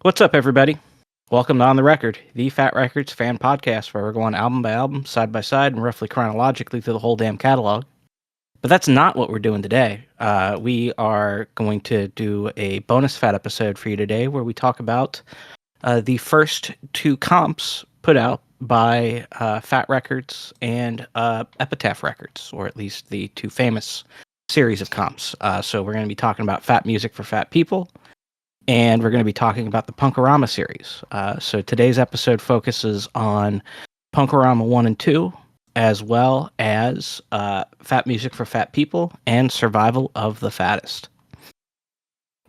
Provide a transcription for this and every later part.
What's up, everybody? Welcome to On the Record, the Fat Records fan podcast where we're going album by album, side by side, and roughly chronologically through the whole damn catalog. But that's not what we're doing today. We are going to do a bonus Fat episode for you today where we talk about the first two comps put out by Fat Records and Epitaph Records, or at least the two famous series of comps. So we're going to be talking about Fat Music for Fat People, and we're going to be talking about the Punkorama series. So today's episode focuses on Punkorama 1 and 2, as well as Fat Music for Fat People and Survival of the Fattest.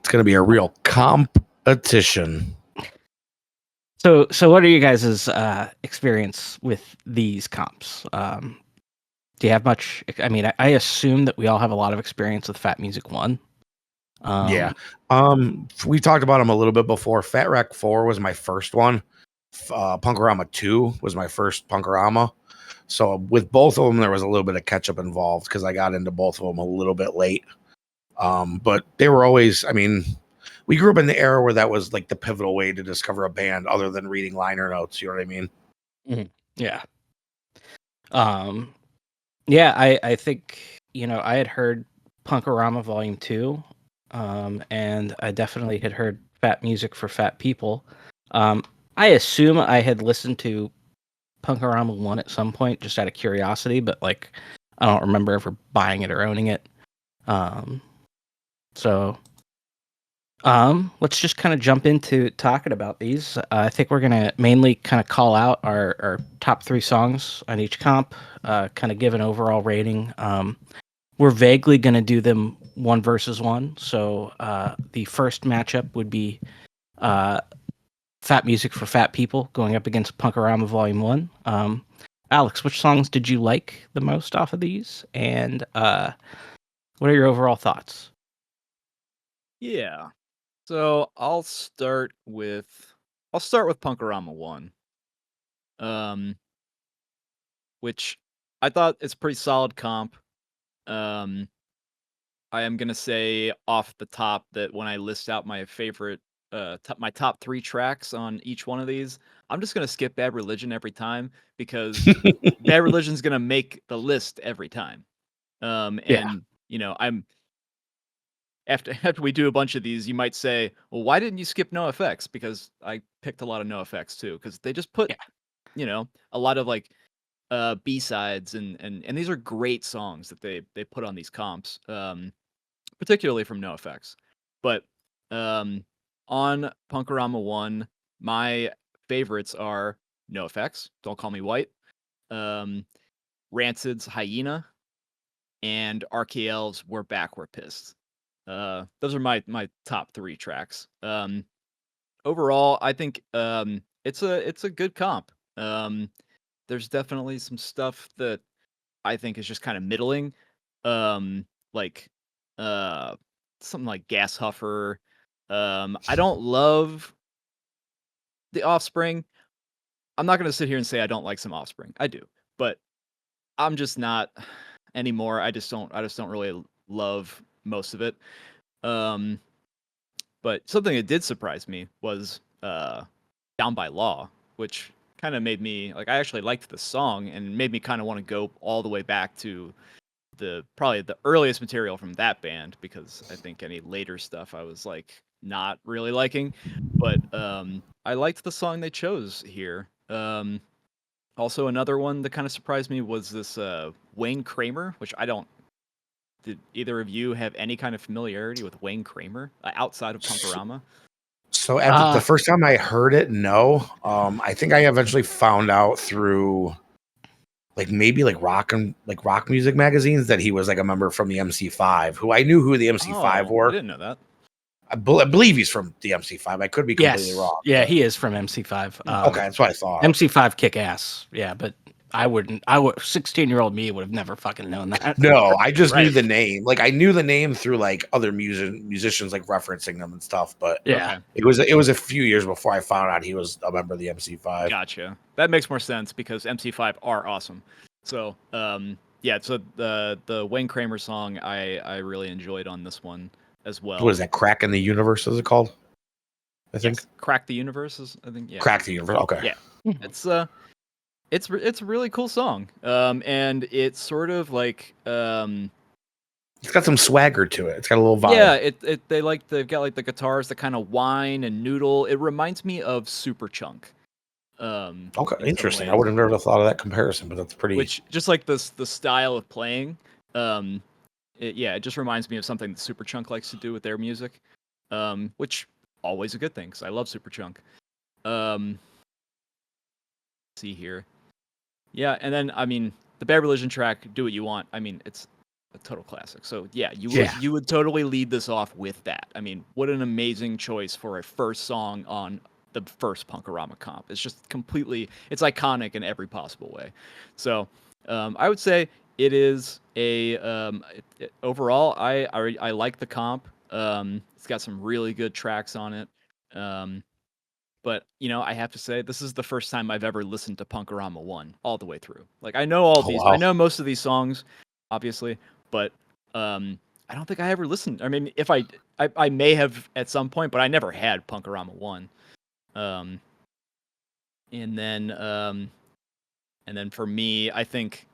It's going to be a real competition. So what are you guys' experience with these comps? Do you have much? I mean, I assume that we all have a lot of experience with Fat Music 1. Yeah. We talked about them a little bit before. Fat Wreck 4 was my first one. Punkorama 2 was my first Punkorama. So with both of them, there was a little bit of catch up involved because I got into both of them a little bit late. But they were always, I mean, we grew up in the era where that was like the pivotal way to discover a band other than reading liner notes. You know what I mean? Mm-hmm. Yeah. Yeah, I think, I had heard Punkorama Volume 2, and I definitely had heard Fat Music for Fat People. I assume I had listened to Punkorama 1 at some point, just out of curiosity, but, like, I don't remember ever buying it or owning it. Let's just kind of jump into talking about these. I think we're going to mainly kind of call out our top three songs on each comp, kind of give an overall rating. We're vaguely going to do them one versus one. So the first matchup would be Fat Music for Fat People going up against Punkorama Volume 1. Alex, which songs did you like the most off of these? And what are your overall thoughts? Yeah. So I'll start with Punkorama 1. Which I thought it's pretty solid comp. I am gonna say off the top that when I list out my favorite my top 3 tracks on each one of these, I'm just gonna skip Bad Religion every time because Bad Religion's gonna make the list every time. And I'm after we do a bunch of these, you might say, "Well, why didn't you skip NoFX?" Because I picked a lot of NoFX too, because they just put, a lot of like B-sides and these are great songs that they put on these comps, particularly from NoFX. But on Punkorama 1, my favorites are NoFX, Don't Call Me White, Rancid's Hyena, and RKL's We're Back, We're Pissed. Those are my top 3 tracks. Overall, I think it's a good comp. There's definitely some stuff that I think is just kind of middling. Like something like Gas Huffer. I don't love The Offspring. I'm not gonna sit here and say I don't like some Offspring. I do, but I'm just not anymore. I just don't really love most of it. But something that did surprise me was Down by Law, which kind of made me like, I actually liked the song and made me kind of want to go all the way back to probably the earliest material from that band, because I think any later stuff I was like not really liking. But I liked the song they chose here. Also, another one that kind of surprised me was this Wayne Kramer, which I don't. Did either of you have any kind of familiarity with Wayne Kramer outside of Punkorama? So after the first time I heard it, no. I think I eventually found out through maybe rock music magazines that he was like a member from the MC5, who I knew who the MC5 were. I didn't know that. I believe he's from the MC5. I could be completely wrong. Yeah, he is from MC5. Okay, that's what I thought. MC5 kick ass. Yeah, but I would 16-year-old me would have never fucking known that. No, I just knew the name. Like I knew the name through like other musicians like referencing them and stuff. But yeah, it was a few years before I found out he was a member of the MC5. Gotcha. That makes more sense because MC5 are awesome. So yeah, so the Wayne Kramer song I really enjoyed on this one as well. What is that? Crack in the Universe, is it called? I think. Crack the Universe is, I think, yeah. Crack the Universe. Okay. Yeah. It's a really cool song. And it's sort of like It's got some swagger to it. It's got a little vibe. Yeah, they've got like the guitars that kind of whine and noodle. It reminds me of Superchunk. Okay, in some interesting. I ways. would have never thought of that comparison, but that's pretty. Which just like the style of playing, it just reminds me of something that Superchunk likes to do with their music, which always a good thing because I love Superchunk. See here, yeah, and then I mean the Bad Religion track, "Do What You Want." I mean it's a total classic. So yeah, you would totally lead this off with that. I mean, what an amazing choice for a first song on the first Punk-A-Rama comp. It's just it's iconic in every possible way. So I would say it is overall, I like the comp. It's got some really good tracks on it. But I have to say this is the first time I've ever listened to Punk-A-Rama 1 all the way through. Like I know all these, wow. I know most of these songs, obviously, but I don't think I ever listened. I mean, if I may have at some point, but I never had Punk-A-Rama 1. And then for me, I think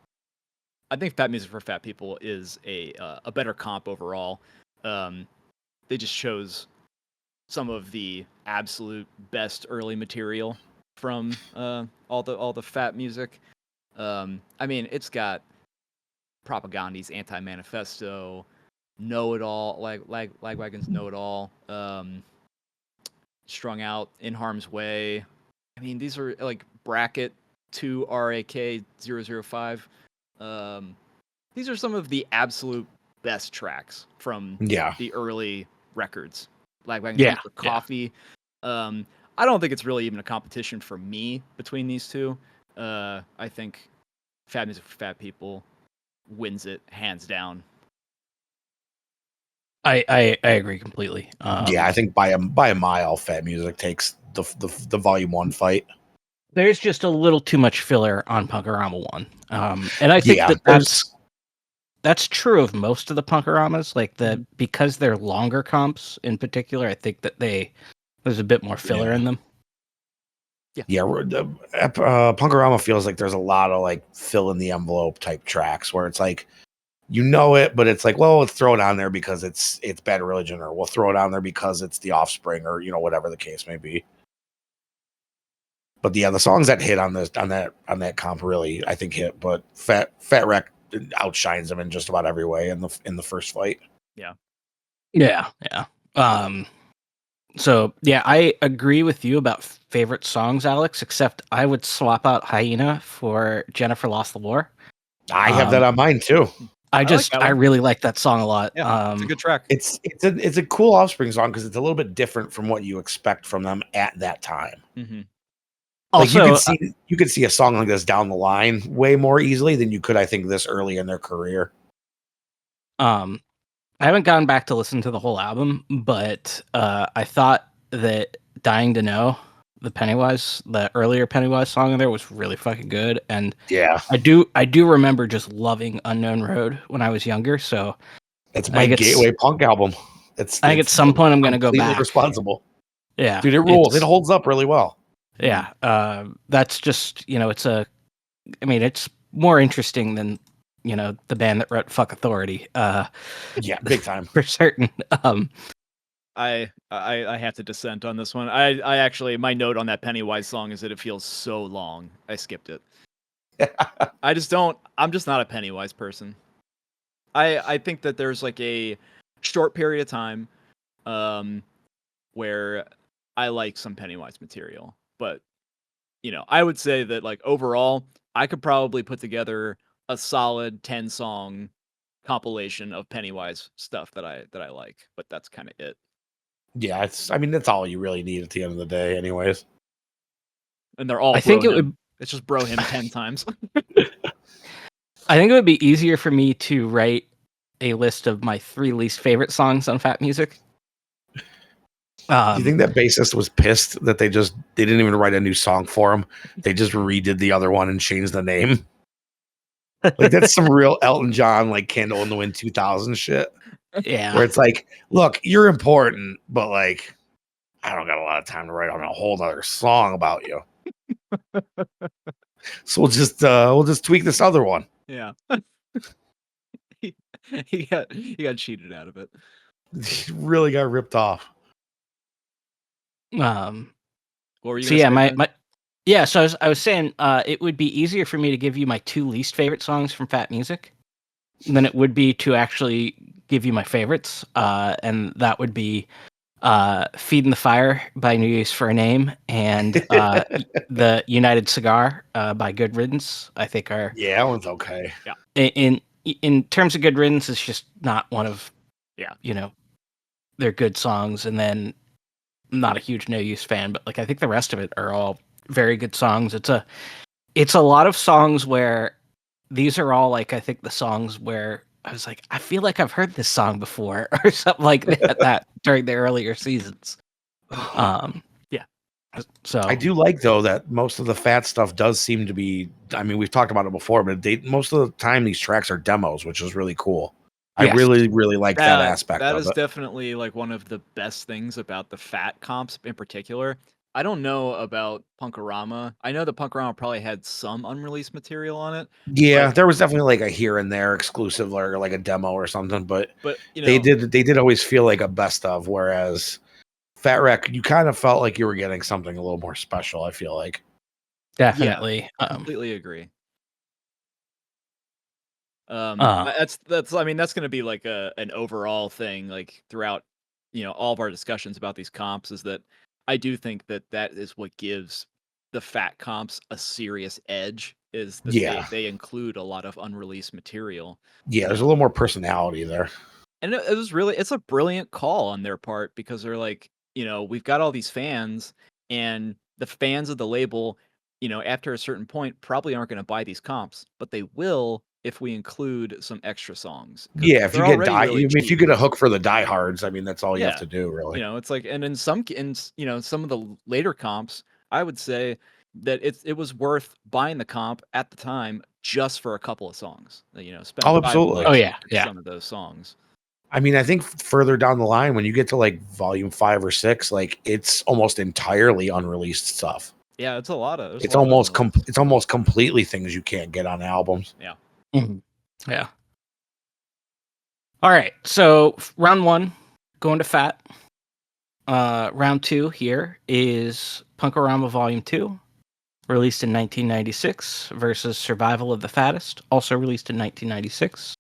Fat Music for Fat People is a better comp overall. They just chose some of the absolute best early material from all the Fat music. I mean, it's got Propagandi's Anti-Manifesto, Know It All, Lagwagon's Know It All, Strung Out, In Harm's Way. I mean, these are like Bracket 2 RAK 005. These are some of the absolute best tracks from the early records. Lagwagon's for Coffee. I don't think it's really even a competition for me between these two. I think Fat Music for Fat People wins it hands down. I agree completely. I think by a mile, Fat Music takes the volume 1 fight. There's just a little too much filler on Punk-A-Rama 1. And I think that's true of most of the Punk-A-Ramas. Like because they're longer comps in particular, I think that there's a bit more filler in them. Punk-A-Rama feels like there's a lot of like fill in the envelope type tracks where it's like but it's like, well, let's throw it on there because it's Bad Religion, or we'll throw it on there because it's The Offspring, or whatever the case may be. But the songs that hit on that comp really, I think, hit. But Fat Wreck outshines them in just about every way in the first fight. Yeah. So yeah, I agree with you about favorite songs, Alex. Except I would swap out Hyena for Jennifer Lost the War. I have that on mine too. I really like that song a lot. Yeah, it's a good track. It's a cool Offspring song because it's a little bit different from what you expect from them at that time. Mm-hmm. Also, you could see a song like this down the line way more easily than you could, I think, this early in their career. I haven't gone back to listen to the whole album, but I thought that Dying to Know, the earlier Pennywise song in there, was really fucking good. And I do remember just loving Unknown Road when I was younger. So it's my gateway punk album. I think at some point I'm going to go back. Responsible. Yeah, dude, it rules. It holds up really well. Yeah, that's just it's more interesting than the band that wrote "Fuck Authority." Big time for certain. I have to dissent on this one. I actually, my note on that Pennywise song is that it feels so long. I skipped it. I'm just not a Pennywise person. I think that there's like a short period of time where I like some Pennywise material. But, I would say that like overall, I could probably put together a solid 10-song compilation of Pennywise stuff that I like, but that's kind of it. Yeah, that's all you really need at the end of the day, anyways. And they're all. It's just bro him 10 times. I think it would be easier for me to write a list of my 3 least favorite songs on Fat Music. Do you think that bassist was pissed that they didn't even write a new song for him? They just redid the other one and changed the name. Like that's some real Elton John, like Candle in the Wind 2000 shit. Yeah. Where it's like, look, you're important, but like, I don't got a lot of time to write on a whole other song about you. So we'll just tweak this other one. Yeah. he got cheated out of it. He really got ripped off. What were you So gonna yeah, say, Ben? yeah. So I was saying, it would be easier for me to give you my 2 least favorite songs from Fat Music than it would be to actually give you my favorites. And that would be "Feeding the Fire" by New Use for a Name and the United Cigar by Good Riddance. I think are Yeah, that one's okay. Yeah. in terms of Good Riddance, it's just not one of Yeah. their good songs. And then I'm not a huge No Use fan, but like I think the rest of it are all very good songs. It's a lot of songs where these are all like I think the songs where I was like, I feel like I've heard this song before or something like that during the earlier seasons. Yeah. So I do like though that most of the Fat stuff does seem to be. I mean, we've talked about it before, but most of the time these tracks are demos, which is really cool. I Yes. really like that aspect That of is it. definitely like one of the best things about the Fat comps in particular. I don't know about Punkorama. I know that Punkorama probably had some unreleased material on it, Yeah, but there was definitely like a here and there exclusive or like a demo or something, but you they know, did always feel like a best of. Whereas Fat Wreck, you kind of felt like you were getting something a little more special. I feel like. definitely. completely agree. Uh, That's I mean that's going to be like an overall thing like throughout all of our discussions about these comps is that I do think that that is what gives the Fat comps a serious edge is that Yeah, they include a lot of unreleased material. yeah. There's a little more personality there. And it was really it's a brilliant call on their part because they're like, we've got all these fans and the fans of the label, after a certain point probably aren't going to buy these comps, but they will if we include some extra songs because Yeah, if you they're get already really if you cheap. get a hook for the diehards, I mean that's all you have Yeah. to do, really. It's like and some of the later comps, I would say that it was worth buying the comp at the time just for a couple of songs. Spend Oh, $5 absolutely. oh yeah, for yeah. some of those songs. I mean, I think further down the line, when you get to like volume 5 or 6, like it's almost entirely unreleased stuff. Yeah, it's a lot of there's a It's lot of almost unreleased. it's almost completely things you can't get on albums. Yeah. Mhm. Yeah. All right. So round 1, going to Fat. Round 2 here is Punkorama Volume 2, released in 1996, versus Survival of the Fattest, also released in 1996.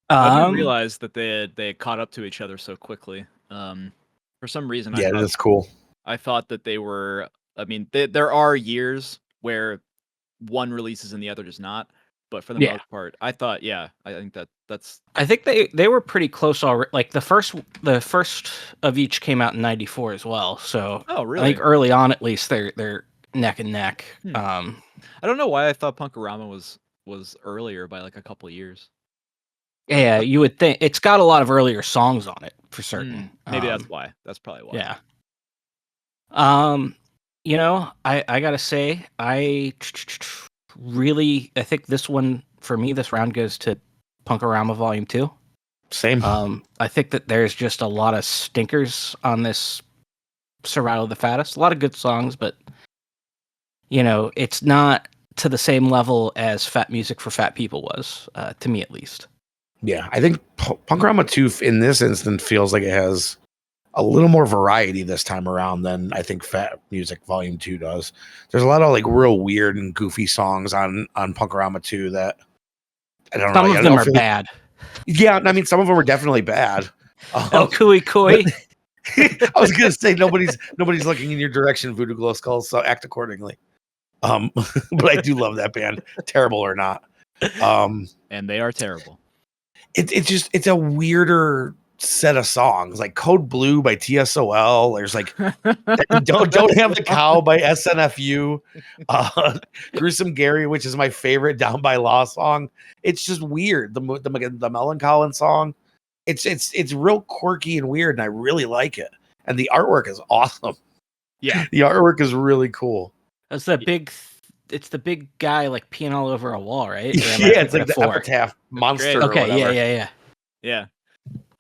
I didn't realize that they had caught up to each other so quickly. For some reason, Yeah, that's cool. I thought that they were. I mean, there are years where one releases and the other does not, but for the Yeah. most part, I thought, yeah, I think that's. I think they were pretty close already. Like the first of each came out in '94 as well. So Oh, I really? think early on at least they're neck and neck. I don't know why I thought Punkorama was earlier by like a couple of years. Yeah, you would think it's got a lot of earlier songs on it for certain. Maybe that's why. That's probably why. Yeah. I gotta say, I think this one for me, this round goes to Punkorama Volume 2. Same. I think that there's just a lot of stinkers on this Survival of the Fattest. A lot of good songs, but it's not to the same level as Fat Music for Fat People was, to me at least. Yeah, I think Punkorama 2 in this instance feels like it has a little more variety this time around than I think Fat Music Volume 2 does. There's a lot of like real weird and goofy songs on Punkorama 2 that I don't know. Some I of them don't are feel bad. yeah, I mean some of them are definitely bad. Oh, Kui Kui. I was gonna say nobody's looking in your direction, Voodoo Glow Skulls, so act accordingly. But I do love that band, terrible or not. And they are terrible. It's a weirder set of songs, like Code Blue by TSOL. There's like don't have the cow by SNFU, Gruesome Gary, which is my favorite Down by Law song. It's just weird. The Melancholy song. It's real quirky and weird, and I really like it. And the artwork is awesome. Yeah, the artwork is really cool. It's the big guy like peeing all over a wall, right? Yeah, it's like the metaphor? epitaph monster or Okay, whatever. yeah. yeah.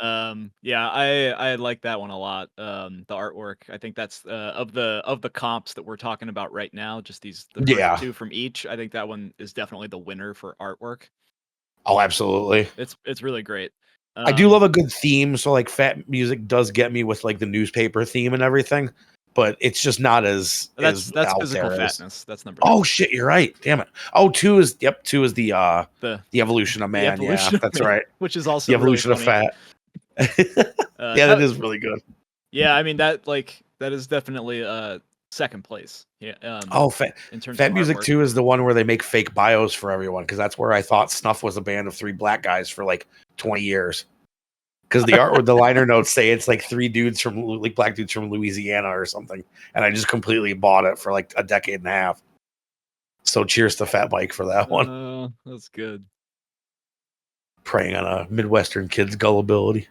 Yeah, I like that one a lot. The artwork, I think that's of the comps that we're talking about right now, just the first Yeah. two from each. I think that one is definitely the winner for artwork. Oh, absolutely. It's really great. I do love a good theme, so like Fat Music does get me with like the newspaper theme and everything, but it's just not as That's out physical there as. fatness. That's number Oh shit, you're right. Damn it. Oh, two is the the evolution of the man. Yeah, evolution of that's man, right. which is The also really evolution of funny. fat. Uh, Yeah, that that- is really good. yeah, I mean that is definitely second place. Yeah. Oh, Fat, In terms Fat of Music artwork. 2 is the one where they make fake bios for everyone because that's where I thought Snuff was a band of three black guys for like 20 years. Because the art with the liner notes say it's like three dudes from like black dudes from Louisiana or something. And I just completely bought it for like a decade and a half. So cheers to Fat Mike for that one. That's good. Preying on a Midwestern kid's gullibility.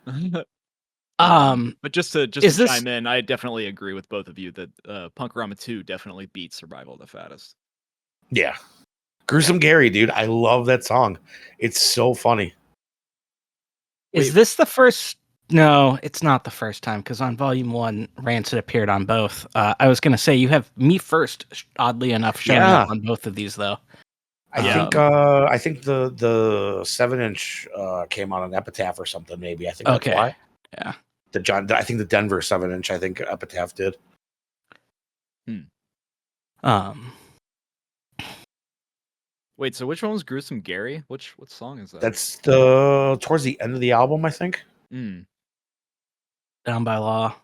But just to chime in, I definitely agree with both of you that Punkorama 2 definitely beats Survival of the Fattest. Yeah. Gruesome Gary, dude. I love that song. It's so funny. Is this the first? No, it's not the first time because on Volume 1, Rancid appeared on both. I was going to say you have Me First, oddly enough, showing up on both of these though. I think the 7-inch came out on Epitaph or something. Maybe I think that's why. Yeah. I think the Denver 7-inch. I think Epitaph did. Wait, so which one was Gruesome Gary? What song is that? That's the towards the end of the album, I think. Down by Law.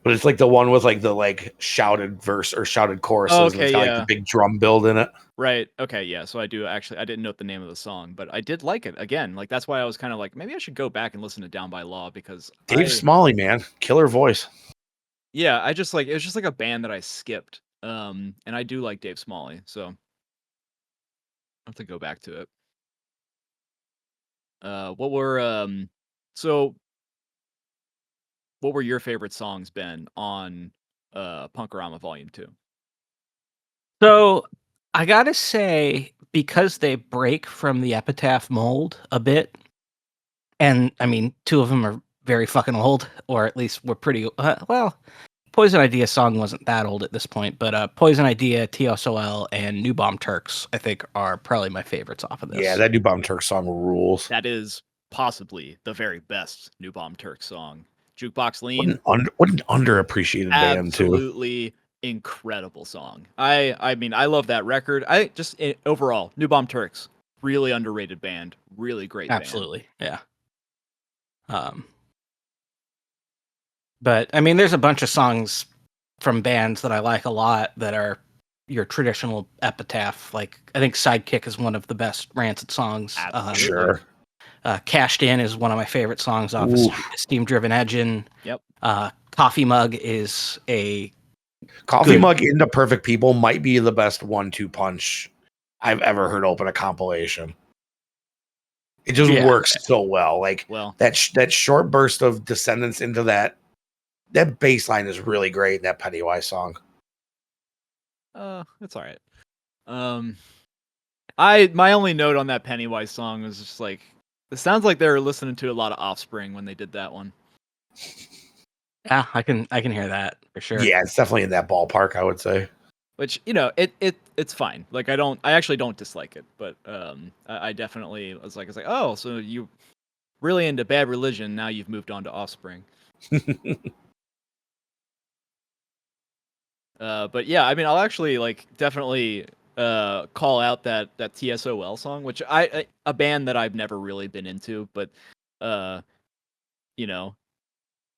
But it's like the one with like the like shouted verse or shouted choruses. And it's got like the big drum build in it. Right. Okay. Yeah. So I didn't note the name of the song, but I did like it. Again, like that's why I was kind of like, maybe I should go back and listen to Down by Law because Dave Smalley, man, killer voice. Yeah, it was just like a band that I skipped. And I do like Dave Smalley, so I have to go back to it. What were your favorite songs, Ben, on Punkorama Volume 2? So I gotta say, because they break from the Epitaph mold a bit, and I mean, two of them are very fucking old, or at least were pretty well. Poison Idea song wasn't that old at this point, but Poison Idea, TSOL, and New Bomb Turks, I think, are probably my favorites off of this. Yeah, that New Bomb Turks song rules. That is possibly the very best New Bomb Turks song. Jukebox Lean. What an underappreciated band too. Absolutely incredible song. I mean, I love that record. Overall, New Bomb Turks, really underrated band, really great band. Absolutely, yeah. But I mean, there's a bunch of songs from bands that I like a lot that are your traditional Epitaph. Like I think Sidekick is one of the best Rancid songs. Sure. Cashed In is one of my favorite songs off of Steam Driven Engine. Yep. Coffee Mug is a Mug into Perfect People might be the best 1-2 punch I've ever heard open a compilation. It just works so well. Like that short burst of Descendants into that bass line is really great in that Pennywise song. It's all right. My only note on that Pennywise song was just like, it sounds like they were listening to a lot of Offspring when they did that one. Yeah, I can hear that for sure. Yeah, it's definitely in that ballpark, I would say. Which, it's fine. Like I actually don't dislike it, but I definitely was like, oh, so you really into Bad Religion, now you've moved on to Offspring. But yeah, I mean, I'll actually like definitely call out that TSOL song, which a band that I've never really been into, but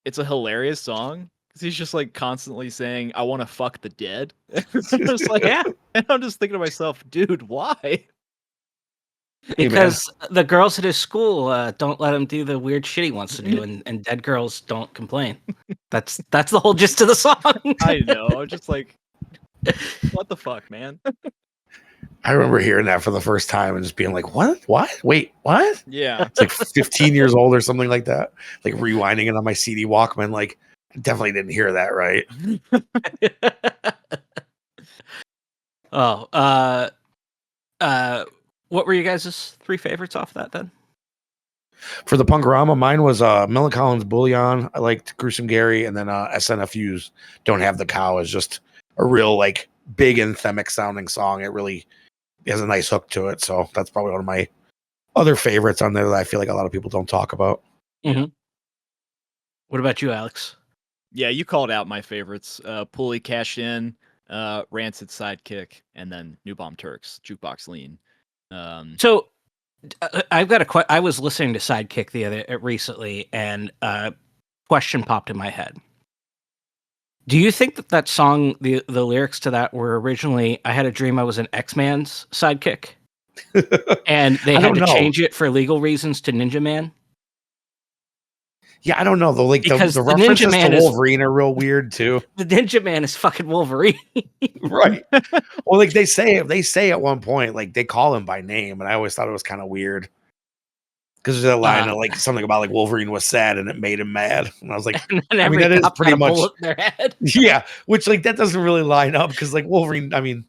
it's a hilarious song because he's just like constantly saying, "I want to fuck the dead." I'm just like, yeah, and I'm just thinking to myself, dude, why? Because the girls at his school don't let him do the weird shit he wants to do, and dead girls don't complain. That's the whole gist of the song. I know. I'm just like, what the fuck, man? I remember hearing that for the first time and just being like, what? Wait, what? Yeah. It's like 15 years old or something like that. Like rewinding it on my CD Walkman. Like, I definitely didn't hear that right. What were you guys' three favorites off that then? For the Punkorama, mine was Millen Collins Bullion. I liked Gruesome Gary, and then SNFU's Don't Have the Cow is just a real like big anthemic sounding song. It really has a nice hook to it. So that's probably one of my other favorites on there that I feel like a lot of people don't talk about. Mm-hmm. What about you, Alex? Yeah, you called out my favorites. Pulley Cash In, Rancid Sidekick, and then New Bomb Turks, Jukebox Lean. So I've got a I was listening to Sidekick recently, and a question popped in my head. Do you think that song, the lyrics to that were originally, I had a dream I was an X-Man's sidekick, and they had to change it for legal reasons to Ninja Man? Yeah, I don't know though. Like Because the the references Ninja Man to Wolverine are real weird too. The Ninja Man is fucking Wolverine. Right. Well, like they say at one point, like they call him by name, and I always thought it was kind of weird. Because there's a line of like something about like Wolverine was sad and it made him mad. And I was like, I mean, that is pretty much bullet in their head. Yeah, which like that doesn't really line up because like Wolverine, I mean,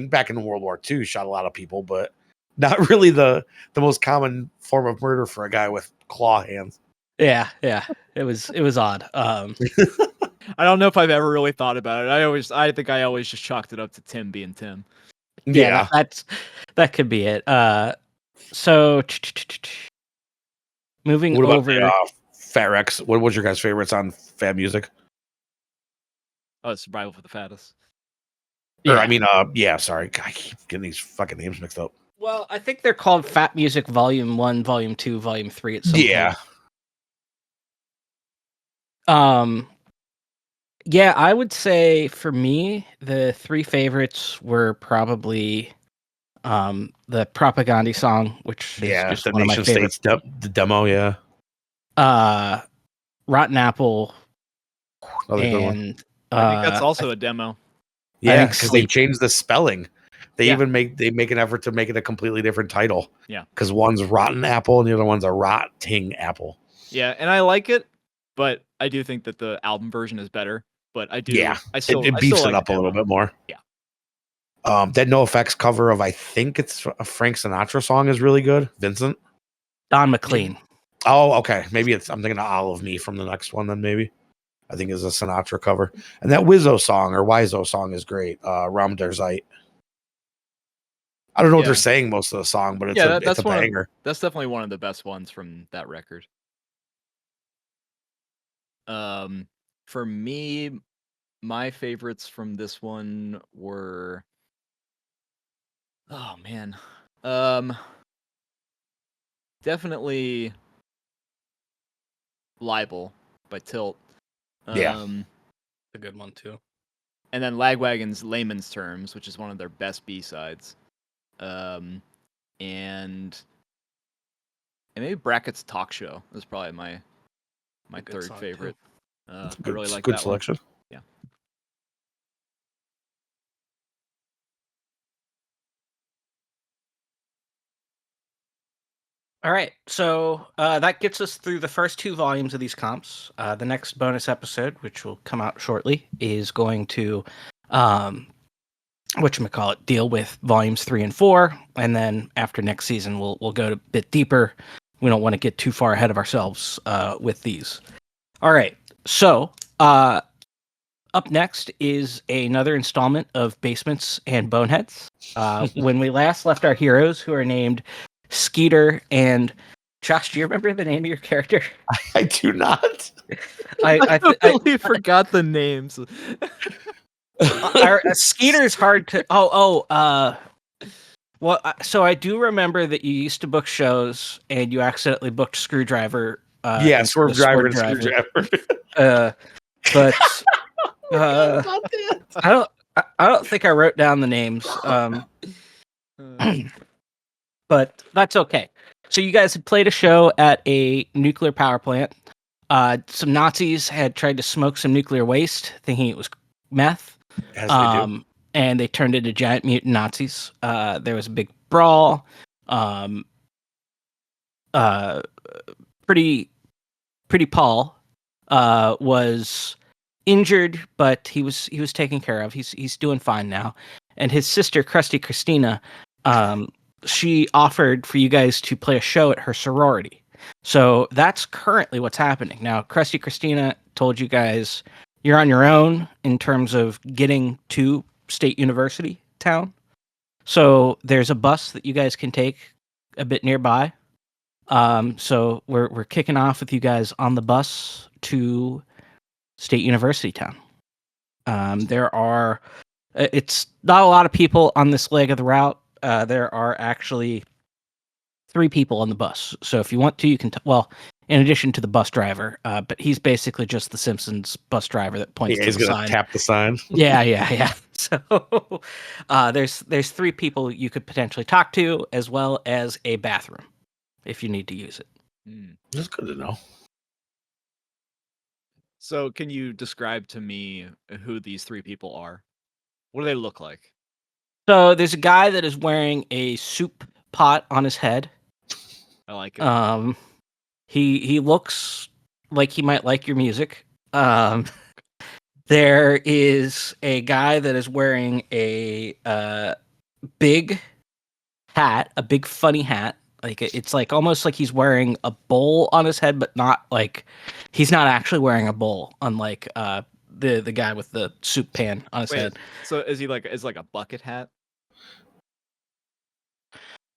back in World War II, shot a lot of people, but not really the most common form of murder for a guy with claw hands. Yeah, it was odd. I don't know if I've ever really thought about it. I think I always just chalked it up to Tim being Tim. Yeah, that could be it. So moving what about over, Fat Rex. What was your guys' favorites on Fat Music? Oh, Survival for the Fattest. Or I mean, sorry, I keep getting these fucking names mixed up. Well, I think they're called Fat Music Volume 1, Volume 2, Volume 3 at some point. Yeah, I would say for me, the three favorites were probably the Propaganda song, which is just the one Nation of my favorites. States the demo, yeah. Rotten Apple, Another good one. and I think that's also a demo. Yeah, because they changed the spelling. They even make an effort to make it a completely different title. Yeah, because one's Rotten Apple and the other one's a Rotting Apple. Yeah, and I like it, but I do think that the album version is better. But I do, it beefs like it up a little bit more. Yeah. That No Effects cover of I think it's a Frank Sinatra song is really good. Vincent, Don McLean. Oh, okay. Maybe I'm thinking of All of Me from the next one. Then maybe I think is a Sinatra cover, and that Wizzo song or Wizo song is great. Ram der Zeit. I don't know what they're saying most of the song, but it's a banger. That's definitely one of the best ones from that record. For me, my favorites from this one were, oh man, definitely Libel by Tilt. A good one too. And then Lagwagon's Layman's Terms, which is one of their best B-sides. And maybe Brackett's Talk Show is probably my third favorite. I really like good that selection. One. Yeah. All right, so that gets us through the first two volumes of these comps. The next bonus episode, which will come out shortly, is going to deal with volumes 3 and 4, and then after next season, we'll go a bit deeper. We don't want to get too far ahead of ourselves with these. All right, so up next is another installment of Basements and Boneheads. When we last left our heroes, who are named Skeeter and Josh, do you remember the name of your character? I do not. I totally forgot the names. Skeeter's hard to. Well, so I do remember that you used to book shows and you accidentally booked Screwdriver. Swerve Driver and Screwdriver. But I don't think I wrote down the names. But that's okay. So you guys had played a show at a nuclear power plant. Some Nazis had tried to smoke some nuclear waste, thinking it was meth. As they do. And they turned into giant mutant Nazis. There was a big brawl. Pretty Paul was injured, but he was taken care of. He's doing fine now. And his sister, Krusty Christina, she offered for you guys to play a show at her sorority. So that's currently what's happening. Now, Krusty Christina told you guys you're on your own in terms of getting to State University town. So there's a bus that you guys can take a bit nearby. So we're kicking off with you guys on the bus to State University town. There are it's not a lot of people on this leg of the route. There are actually 3 people on the bus. So if you want to, you can. Well, in addition to the bus driver, but he's basically just the Simpsons bus driver that points Yeah, to he's the gonna sign. tap the sign. Yeah. So there's 3 people you could potentially talk to, as well as a bathroom if you need to use it. That's good to know. So, can you describe to me who these 3 people are? What do they look like? So there's a guy that is wearing a soup pot on his head. I like it. He looks like he might like your music. There is a guy that is wearing a big hat, a big funny hat. Like it's like almost like he's wearing a bowl on his head, but not like he's not actually wearing a bowl. Unlike the guy with the soup pan on his head. So is he like a bucket hat?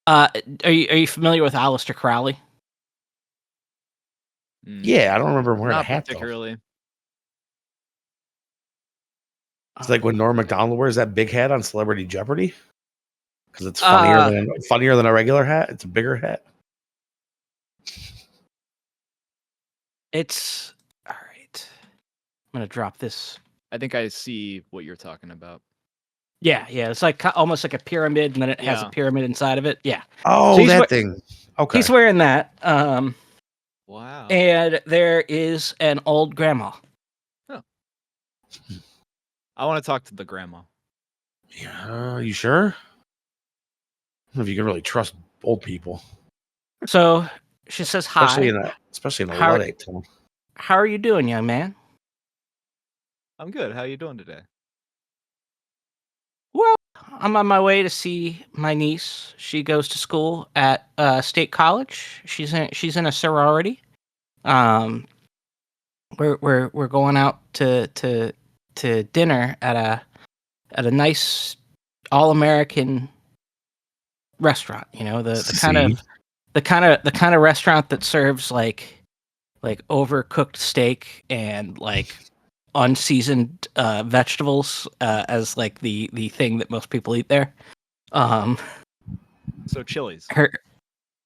Are you familiar with Aleister Crowley? Yeah, I don't remember him wearing a Not hat particularly. though. It's like when Norm Macdonald wears that big hat on Celebrity Jeopardy, because it's funnier than a regular hat. It's a bigger hat. It's all right. I'm gonna drop this. I think I see what you're talking about. Yeah. It's like almost like a pyramid, and then it has a pyramid inside of it. Yeah. Oh, So that thing. Okay. He's wearing that. Wow. And there is an old grandma. Oh. I want to talk to the grandma. Yeah, you sure? I don't know if you can really trust old people. So she says hi. Especially in a Luddite town. How are you doing, young man? I'm good. How are you doing today? Well, I'm on my way to see my niece. She goes to school at State College. She's in a sorority. We're going out to dinner at a nice all-American restaurant. You know, the kind of restaurant that serves like overcooked steak and like unseasoned vegetables as like the thing that most people eat there. So Chili's.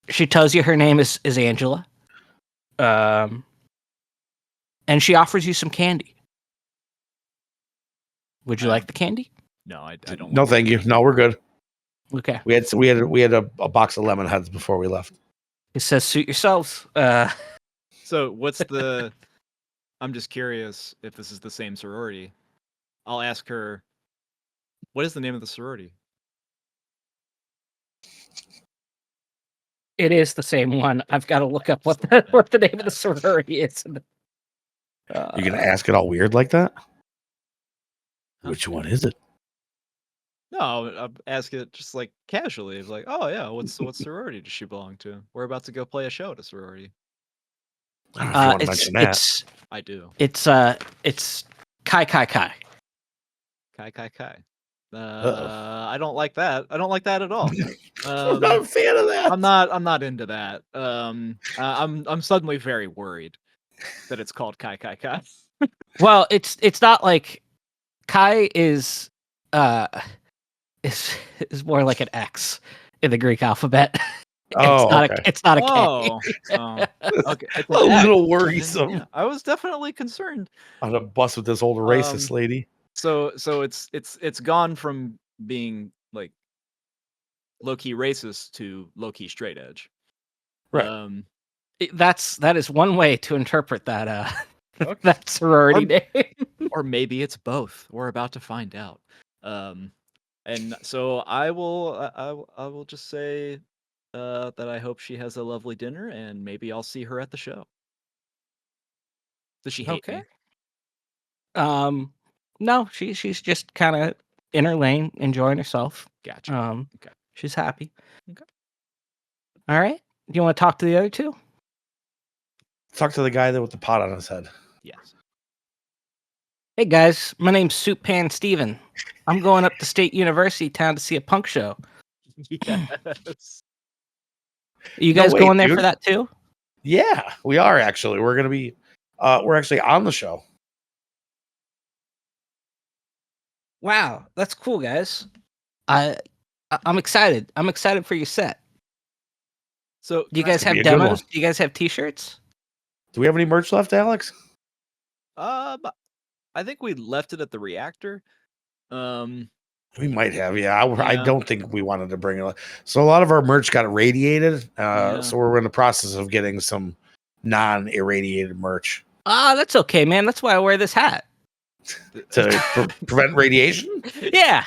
She tells you her name is Angela. And she offers you some candy. Would you like the candy? No, I don't. No, thank you. No, we're good. Okay. We had a box of lemon heads before we left. It says suit yourselves. So what's the? I'm just curious if this is the same sorority. I'll ask her. What is the name of the sorority? It is the same one. I've got to look up what the name of the sorority is. You're gonna ask it all weird like that? Which one is it? No, I'll ask it just like casually. It's like, oh yeah, what sorority does she belong to? We're about to go play a show at a sorority. I don't know if you want to mention that. I do. It's Kai. Kai. I don't like that. I don't like that at all. I'm not a fan of that. I'm not into that. I'm suddenly very worried that it's called Kai. Well, it's not like Kai is more like an X in the Greek alphabet. It's not a K. Okay. It's a little worrisome. Yeah, I was definitely concerned. On a bus with this old racist lady. So it's gone from being like low-key racist to low-key straight edge. Right. That is one way to interpret that that sorority name. Or maybe it's both. We're about to find out. And so I will just say that I hope she has a lovely dinner, and maybe I'll see her at the show. Does she hate me? No, she's just kind of in her lane, enjoying herself. Gotcha. Okay. She's happy. Okay. All right. Do you want to talk to the other two? Talk to the guy there with the pot on his head. Yes. Hey guys, my name's Soup Pan Steven. I'm going up to State University town to see a punk show. Yes. You No guys way, going there dude. for that too? Yeah, we are actually. We're gonna be. We're actually on the show. Wow, that's cool, guys. I'm excited. I'm excited for your set. So Do you can I guys Could be have a good demos? one. Do you guys have T-shirts? Do we have any merch left, Alex? But I think we left it at the reactor. We might have. Yeah, I Yeah. don't think we wanted to bring it. So a lot of our merch got irradiated. Yeah. So we're in the process of getting some non-irradiated merch Ah, that's okay, man. That's why I wear this hat. to prevent radiation. Yeah.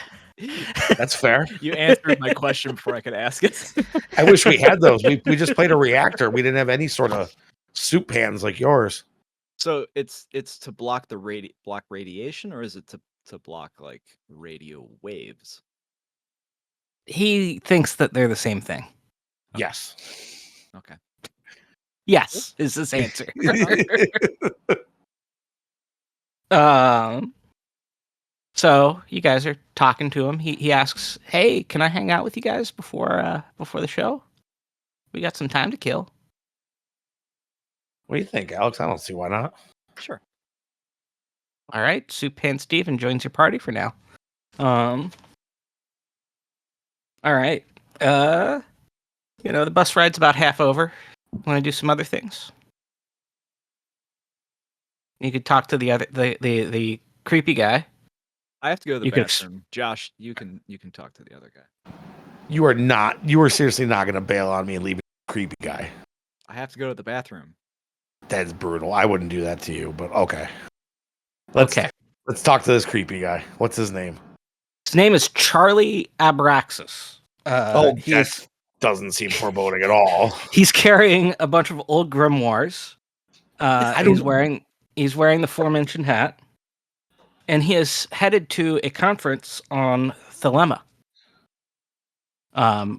That's fair. You answered my question before I could ask it. I wish we had those. We just played a reactor. We didn't have any sort of soup pans like yours. So it's to block the block radiation, or is it to block like radio waves? He thinks that they're the same thing. Yes. Okay. Yes, is his answer. So you guys are talking to him. He asks, "Hey, can I hang out with you guys before the show? We got some time to kill." What do you think, Alex? I don't see why not. Sure. All right, Soup Pan Steven joins your party for now. All right. The bus ride's about half over. Want to do some other things? You could talk to the creepy guy. I have to go to the You could bathroom. Josh, you can talk to the other guy. You are not. You are seriously not going to bail on me and leave me a creepy guy. I have to go to the bathroom. That's brutal. I wouldn't do that to you, but okay. Okay. Let's talk to this creepy guy. What's his name? His name is Charlie Abraxas. That doesn't seem foreboding at all. He's carrying a bunch of old grimoires. He's wearing the aforementioned hat, and he is headed to a conference on Thelema,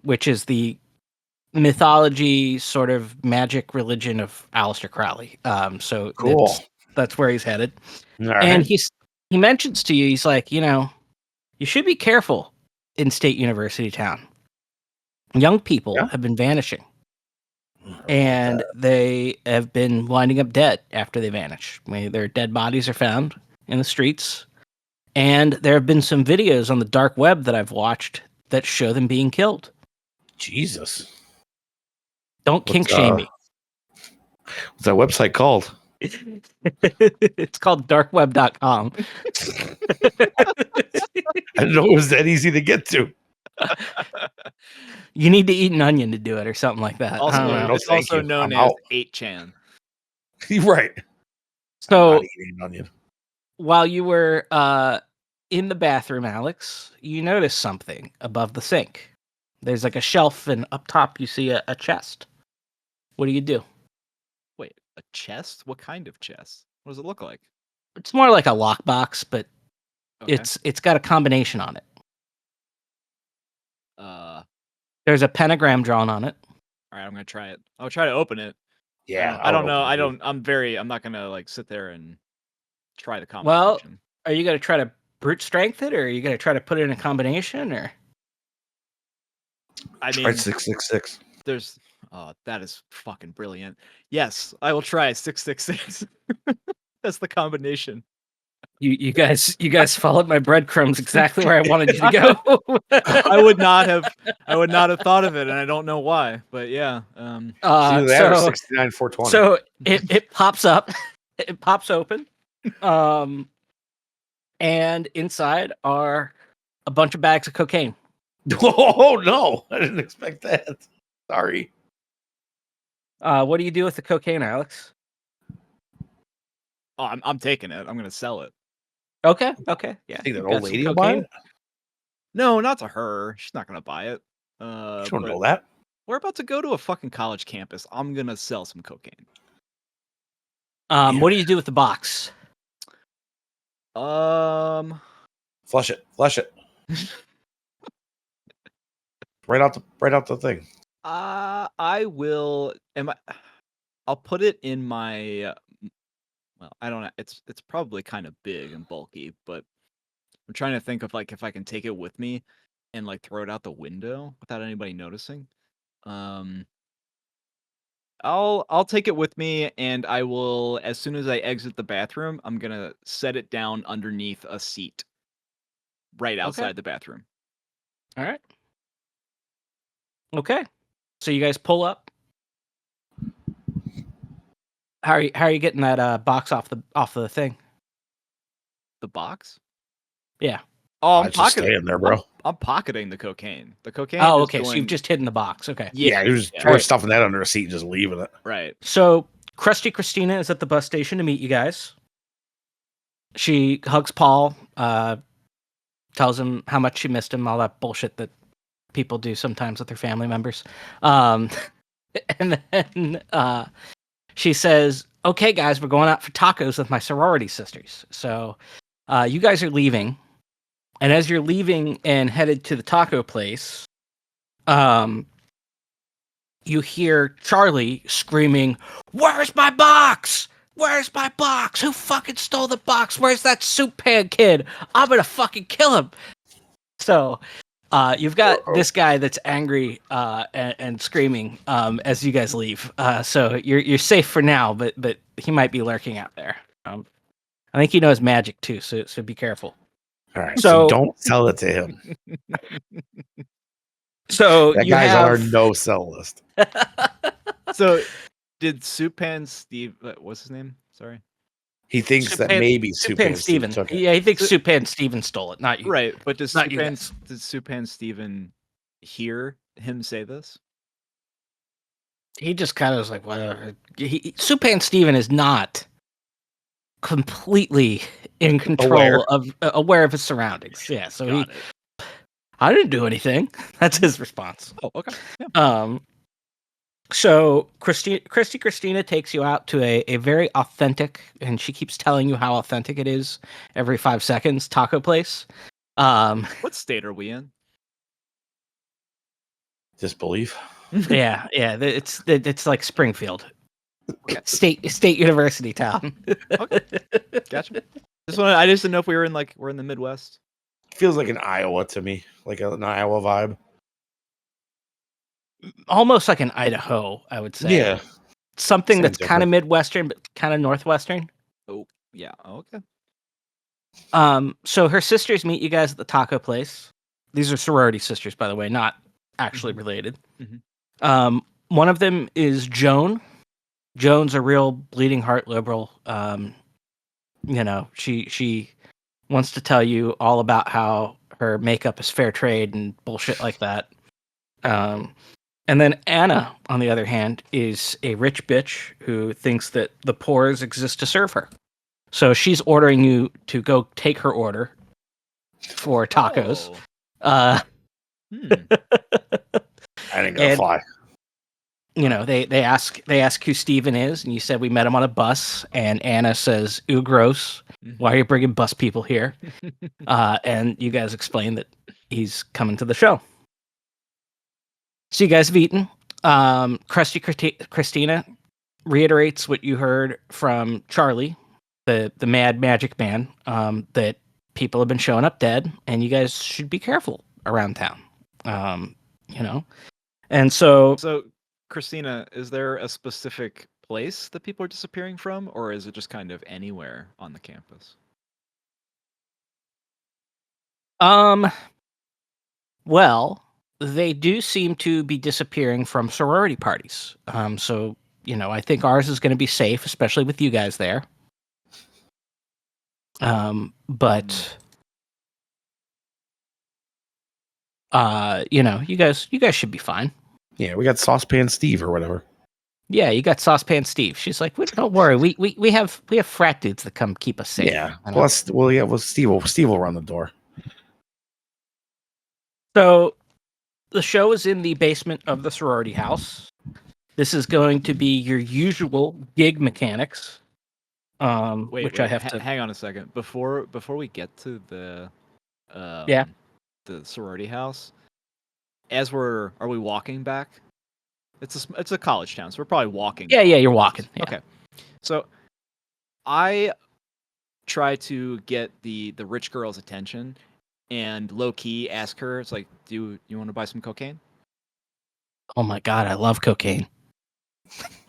which is the mythology sort of magic religion of Aleister Crowley. So Cool. that's where he's headed. All right. And he mentions to you, he's like, you should be careful in State University town. Young people have been vanishing, and they have been winding up dead after they vanish. Their dead bodies are found in the streets, and there have been some videos on the dark web that I've watched that show them being killed. Jesus. Don't kink shame me. What's that website called? It's called darkweb.com. I didn't know it was that easy to get to. You need to eat an onion to do it or something like that. Also, I don't know. No, it's thank also you. known I'm as out. 8chan. Right. So I'm not eating an onion. while you were in the bathroom, Alex, you noticed something above the sink. There's like a shelf, and up top you see a chest. What do you do? Wait, a chest? What kind of chest? What does it look like? It's more like a lockbox, but Okay. it's got a combination on it. There's a pentagram drawn on it. All right, I'm gonna try it. I'll try to open it. Yeah. I don't would know. open it. I'm not gonna like sit there and try the Well, combination. are you gonna try to brute strength it, or are you gonna try to put it in a combination, or? I Try mean, 666. there's. Oh, that is fucking brilliant. Yes, I will try 666. That's the combination. You guys followed my breadcrumbs exactly where I wanted you to go. I would not have thought of it, and I don't know why. But yeah. Either that or 69 420. So it pops up, it pops open, and inside are a bunch of bags of cocaine. Oh no, I didn't expect that. Sorry. What do you do with the cocaine, Alex? Oh, I'm taking it. I'm gonna sell it. Okay, yeah. I think that you've old got some lady will buy it. No, not to her. She's not gonna buy it. You don't But know that. we're about to go to a fucking college campus. I'm gonna sell some cocaine. What do you do with the box? Flush it. Right out the thing. I will. I'll put it in my. Well, I don't know. It's probably kind of big and bulky, but I'm trying to think of like if I can take it with me and like throw it out the window without anybody noticing. Um, I'll take it with me, and I will, as soon as I exit the bathroom, I'm gonna set it down underneath a seat right outside the bathroom. All right. Okay. So you guys pull up. How are you getting that box off the thing? The box? Yeah. Oh, I just staying there, bro. I'm pocketing the cocaine. The cocaine. Oh, is okay. So going- you've just hidden the box. Okay. Yeah, we're Right. stuffing that under a seat and just leaving it. Right. So Krusty Christina is at the bus station to meet you guys. She hugs Paul, tells him how much she missed him, all that bullshit that people do sometimes with their family members. And then she says, "Okay, guys, we're going out for tacos with my sorority sisters." So you guys are leaving, and as you're leaving and headed to the taco place, you hear Charlie screaming, "Where's my box? Where's my box? Who fucking stole the box? Where's that soup pan kid? I'm gonna fucking kill him." So you've got this guy that's angry and screaming as you guys leave. So you're safe for now, but he might be lurking out there. I think he knows magic too, so be careful. All right, so don't sell it to him. So That you guy's on our have no sell list. So, did Soup Pan Steve? What's his name? Sorry. He thinks that maybe Soup Pan Steven took it. Yeah, he thinks Soup Pan Steven stole it, not you. Right, but does Not Soup you Pan, guys. did Soup Pan Steven hear him say this? He just kind of was like, whatever. Soup Pan Steven is not completely in control of aware of his surroundings. Yeah, so I didn't do anything. That's his response. Oh, okay. Yeah. So Christy Christina takes you out to a very authentic, and she keeps telling you how authentic it is every 5 seconds, taco place. What state are we in? Disbelief. Yeah, it's like Springfield, state university town. Okay. Gotcha. I just didn't know if we're in the Midwest. Feels like an Iowa to me, like an Iowa vibe. Almost like an Idaho, I would say. Yeah, something same that's kind of difference. Midwestern, but kind of Northwestern. Oh, yeah. Okay. So her sisters meet you guys at the taco place. These are sorority sisters, by the way, not actually related. One of them is Joan. Joan's a real bleeding heart liberal. She wants to tell you all about how her makeup is fair trade and bullshit like that. And then Anna, on the other hand, is a rich bitch who thinks that the poors exist to serve her. So she's ordering you to go take her order for tacos. I ain't gonna fly. You know, they ask who Steven is, and you said we met him on a bus. And Anna says, "Ooh, gross. Why are you bringing bus people here?" And you guys explain that he's coming to the show. So you guys have eaten. Christina reiterates what you heard from Charlie, the mad magic man, that people have been showing up dead, and you guys should be careful around town. And so Christina, is there a specific place that people are disappearing from, or is it just kind of anywhere on the campus? Well, they do seem to be disappearing from sorority parties. So, I think ours is going to be safe, especially with you guys there. But you guys should be fine. Yeah, we got Saucepan Steve or whatever. Yeah, you got Saucepan Steve. She's like, don't worry, we have frat dudes that come keep us safe. Yeah. Plus, Steve will run the door. So the show is in the basement of the sorority house. This is going to be your usual gig mechanics. Which I have to hang on a second before we get to the the sorority house. are we walking back? It's a college town, so we're probably walking. Yeah, you're walking. Yeah. Okay. So I try to get the rich girl's attention and low key ask her, it's like, do you want to buy some cocaine? Oh my god, I love cocaine.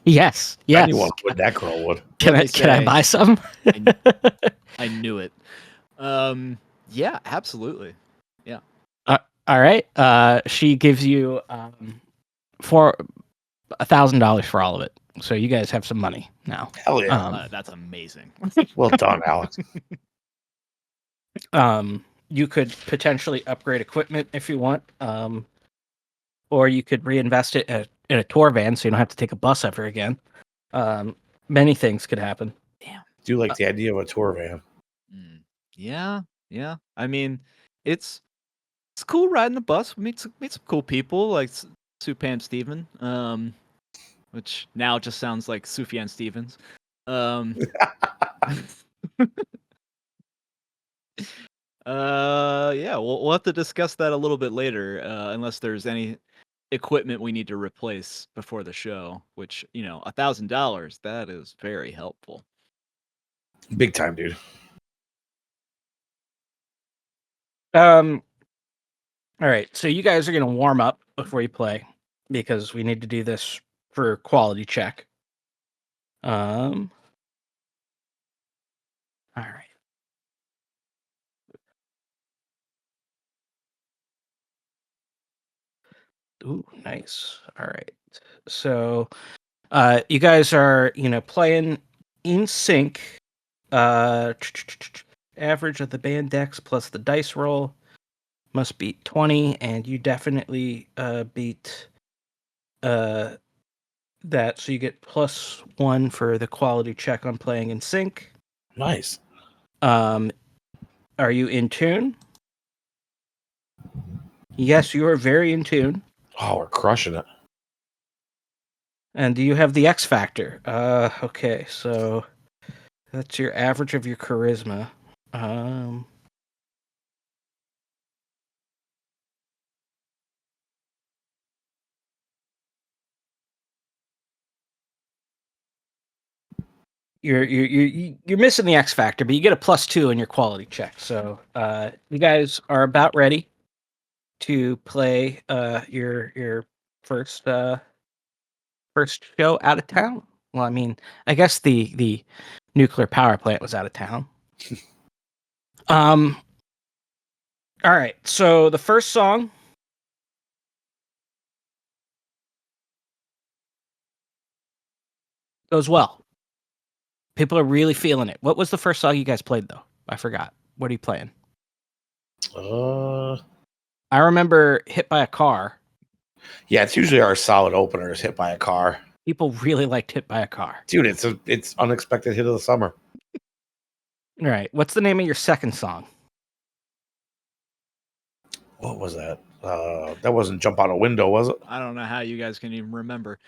Yes. Anyone would, that girl would. Can I buy some? I knew it. Yeah, absolutely. Yeah. All right. She gives you for $1,000 for all of it. So you guys have some money now. Hell yeah. That's amazing. Well done, Alex. You could potentially upgrade equipment if you want. Or you could reinvest it in a tour van so you don't have to take a bus ever again. Many things could happen. Damn. Do you like the idea of a tour van? Yeah. I mean, it's cool riding the bus. We meet some cool people like Supan Steven, which now just sounds like Sufjan Stevens. Yeah, we'll have to discuss that a little bit later, unless there's any equipment we need to replace before the show, which, $1,000, that is very helpful. Big time, dude. All right, so you guys are going to warm up before you play because we need to do this for quality check. All right. Ooh, nice. All right. So, you guys are, playing in sync. Average of the band decks plus the dice roll must beat 20, and you definitely beat that. So you get +1 for the quality check on playing in sync. Nice. Are you in tune? Yes, you are very in tune. Oh, we're crushing it. And do you have the X factor? Okay, so that's your average of your charisma. You're missing the X factor, but you get a +2 in your quality check. So you guys are about ready to play your first show out of town. Well, I mean, I guess the nuclear power plant was out of town. All right. So the first song goes well. People are really feeling it. What was the first song you guys played, though? I forgot. What are you playing? I remember Hit by a Car. Yeah, it's usually our solid opener is Hit by a Car. People really liked Hit by a Car. Dude, it's unexpected hit of the summer. All right. What's the name of your second song? What was that? That wasn't Jump Out a Window, was it? I don't know how you guys can even remember.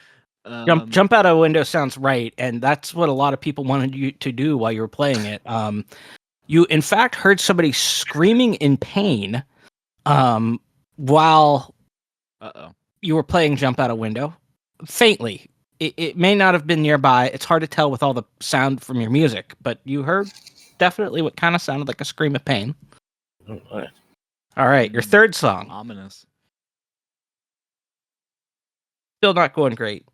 Jump Out a Window sounds right, and that's what a lot of people wanted you to do while you were playing it. You, in fact, heard somebody screaming in pain while you were playing Jump Out a Window. Faintly. It may not have been nearby. It's hard to tell with all the sound from your music, but you heard definitely what kind of sounded like a scream of pain. All right, your third song. Ominous. Still not going great.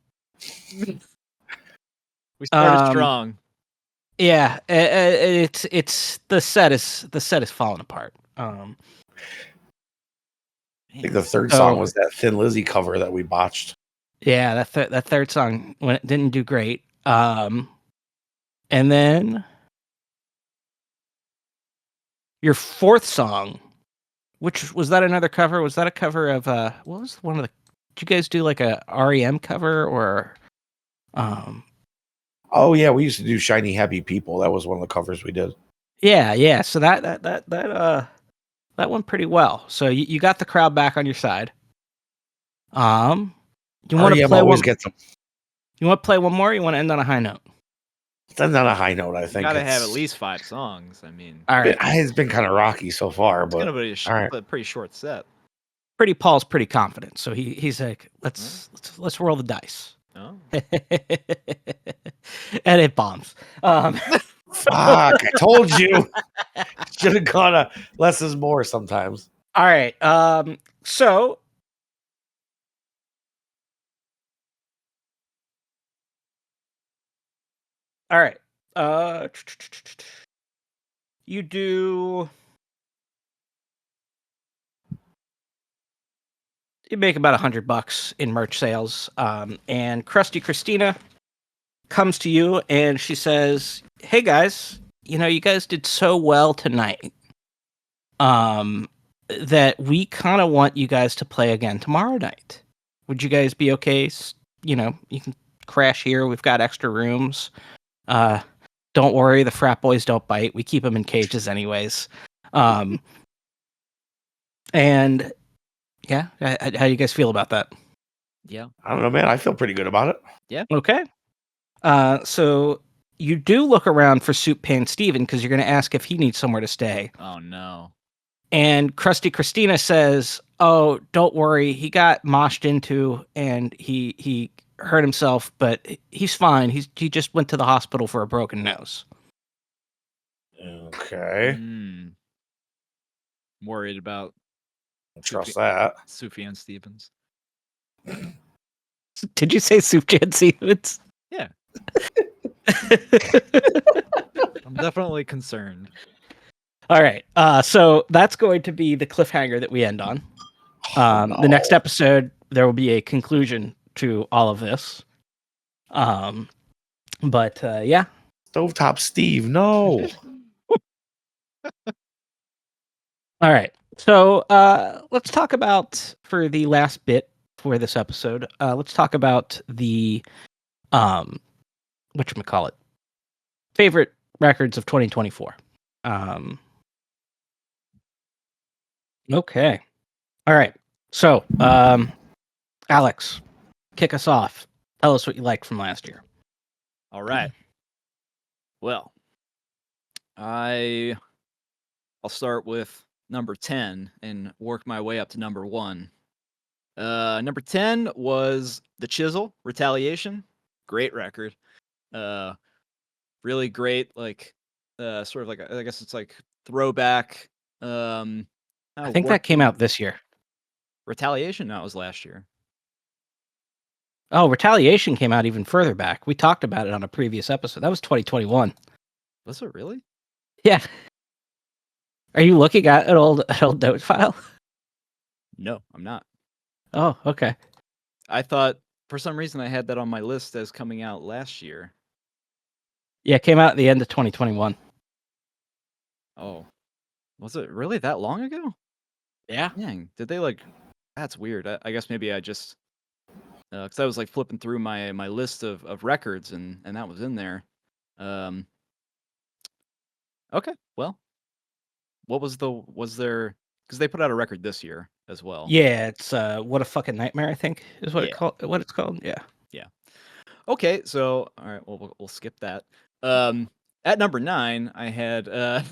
We started strong. Yeah, it's the set is falling apart. I think the third song was that Thin Lizzy cover that we botched. Yeah, that third song when it didn't do great. And then your fourth song, which was that another cover? Was that a cover of what was one of the? Did you guys do like a REM cover or? Oh yeah, we used to do Shiny Happy People. That was one of the covers we did. Yeah. So that went pretty well. So you got the crowd back on your side. You want to play one? Gets them. You want to play one more? Or you want to end on a high note? Let's end on a high note. I think gotta have at least 5 songs. I mean, all right. It's been kind of rocky so far, but it's gonna be a pretty short set. Paul's pretty confident, so he's like, let's roll the dice. Oh. And it bombs. Fuck! I told you. Should have gone a less is more sometimes. All right. So all right. You do. You make about $100 in merch sales. And Krusty Christina comes to you and she says, "Hey guys, you guys did so well tonight. That we kind of want you guys to play again tomorrow night. Would you guys be okay? You can crash here. We've got extra rooms. Don't worry, the frat boys don't bite. We keep them in cages anyways. And yeah, how do you guys feel about that?" Yeah. I don't know, man. I feel pretty good about it. Yeah. Okay. So you do look around for Soup Pan Steven because you're going to ask if he needs somewhere to stay. Oh no. And Krusty Christina says, "Oh, don't worry. He got moshed into and he hurt himself, but he's fine. He just went to the hospital for a broken nose." Okay. Worried about Trust that. Sufjan Stevens. Did you say Sufjan Stevens? Yeah. I'm definitely concerned. All right. So that's going to be the cliffhanger that we end on. The next episode, there will be a conclusion to all of this. But yeah. Stovetop Steve, no. All right. So let's talk about, for the last bit for this episode, let's talk about the whatchamacallit, favorite records of 2024. Okay. All right. So Alex, kick us off. Tell us what you liked from last year. All right. Well, I'll start with number 10 and work my way up to number 1. Number 10 was The Chisel, Retaliation. Great record. Really great, like sort of like I guess it's like throwback. I think that came out this year. Retaliation? No, it was last year. Oh, Retaliation came out even further back. We talked about it on a previous episode. That was 2021. Was it really? Yeah. Are you looking at an old note file? No, I'm not. Oh, okay. I thought for some reason I had that on my list as coming out last year. Yeah, it came out at the end of 2021. Oh. Was it really that long ago? Yeah. Dang. Did they like that's weird. I guess maybe I just because I was like flipping through my list of records and that was in there. Okay, well, was there because they put out a record this year as well. Yeah, it's What a Fucking Nightmare, I think is what Yeah. what it's called. Yeah. Yeah. Okay, so all right, well we'll skip that. At number 9, I had the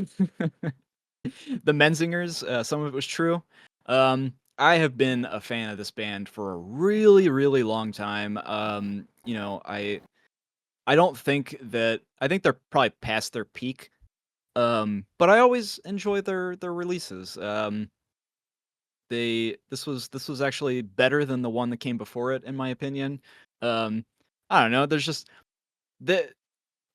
Menzingers. Some of it was true. I have been a fan of this band for a really, really long time. I don't think that I think they're probably past their peak. But I always enjoy their releases. This was actually better than the one that came before it, in my opinion. I don't know. There's just the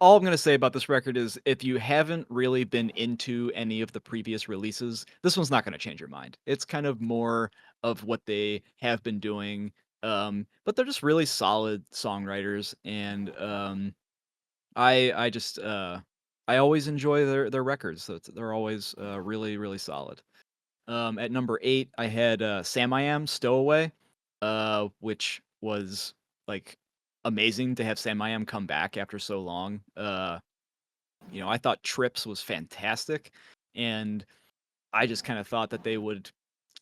all I'm gonna say about this record is if you haven't really been into any of the previous releases, this one's not gonna change your mind. It's kind of more of what they have been doing. But they're just really solid songwriters, and I just I always enjoy their records. So they're always really really solid. At number 8, I had Sam I Am Stowaway, which was like amazing to have Sam I Am come back after so long. I thought Trips was fantastic, and I just kind of thought that they would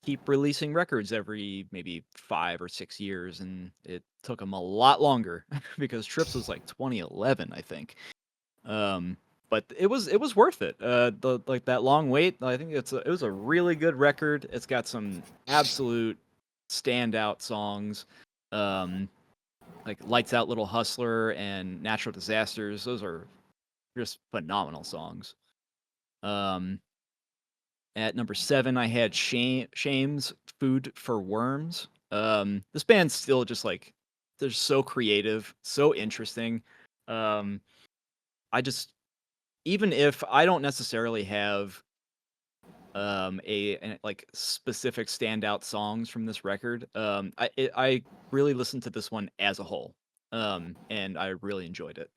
keep releasing records every maybe 5 or 6 years, and it took them a lot longer because Trips was like 2011, I think. but it was worth it. That long wait, I think it was a really good record. It's got some absolute standout songs, like Lights Out Little Hustler and Natural Disasters. Those are just phenomenal songs. At number 7, I had Shame's Food for Worms. This band's still just like, they're so creative, so interesting. I just, even if I don't necessarily have like specific standout songs from this record, I really listened to this one as a whole, and I really enjoyed it.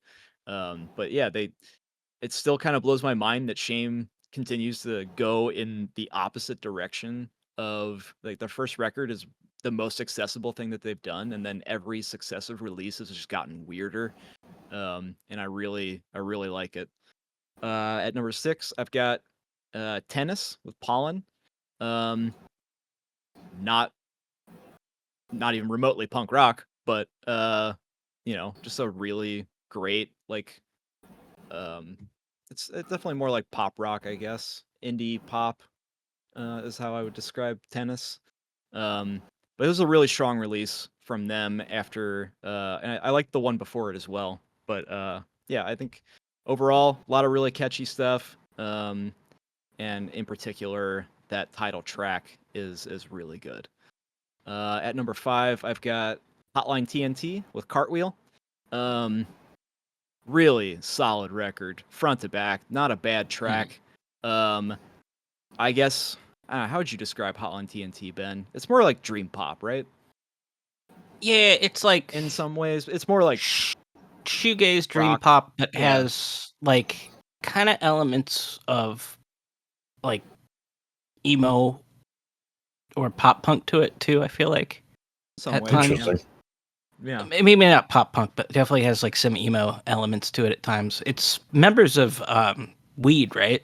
But yeah, it still kind of blows my mind that Shame continues to go in the opposite direction of, like, their first record is the most accessible thing that they've done, and then every successive release has just gotten weirder. And I really like it. At number 6, I've got Tennis with Pollen. Um, not not even remotely punk rock, but just a really great, like, um it's definitely more like pop rock, I guess. Indie pop is how I would describe Tennis. Um, but it was a really strong release from them after, and I like the one before it as well. But yeah, I think overall a lot of really catchy stuff. And in particular, that title track is really good. At number 5, I've got Hotline TNT with Cartwheel. Um, really solid record, front to back, not a bad track. I guess, how would you describe Hotline TNT, Ben? It's more like dream pop, right? Yeah, it's like In some ways, it's more like shoegaze dream rock. pop that Yeah. has like kind of elements of like emo or pop punk to it too. I feel like Some at ways, times. Interesting. Yeah. Maybe not pop punk, but definitely has like some emo elements to it at times. It's members of Weed, right?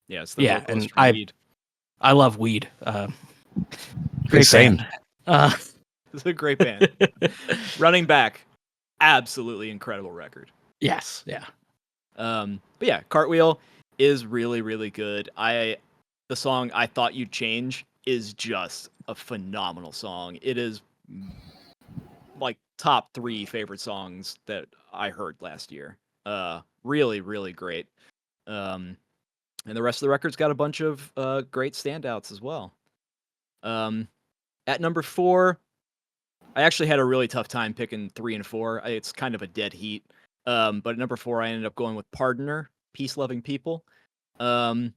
Yeah, it's the vocalist and from Weed. I love Weed. Great Insane. band. It's a great band. Running Back, absolutely incredible record. Yes, yeah. But yeah, Cartwheel is really, really good. The song I Thought You'd Change is just a phenomenal song. It is like top 3 favorite songs that I heard last year. Really, really great. And the rest of the record's got a bunch of great standouts as well. At number 4, I actually had a really tough time picking 3 and 4. It's kind of a dead heat. But at number 4, I ended up going with Pardoner, Peace Loving People. Um,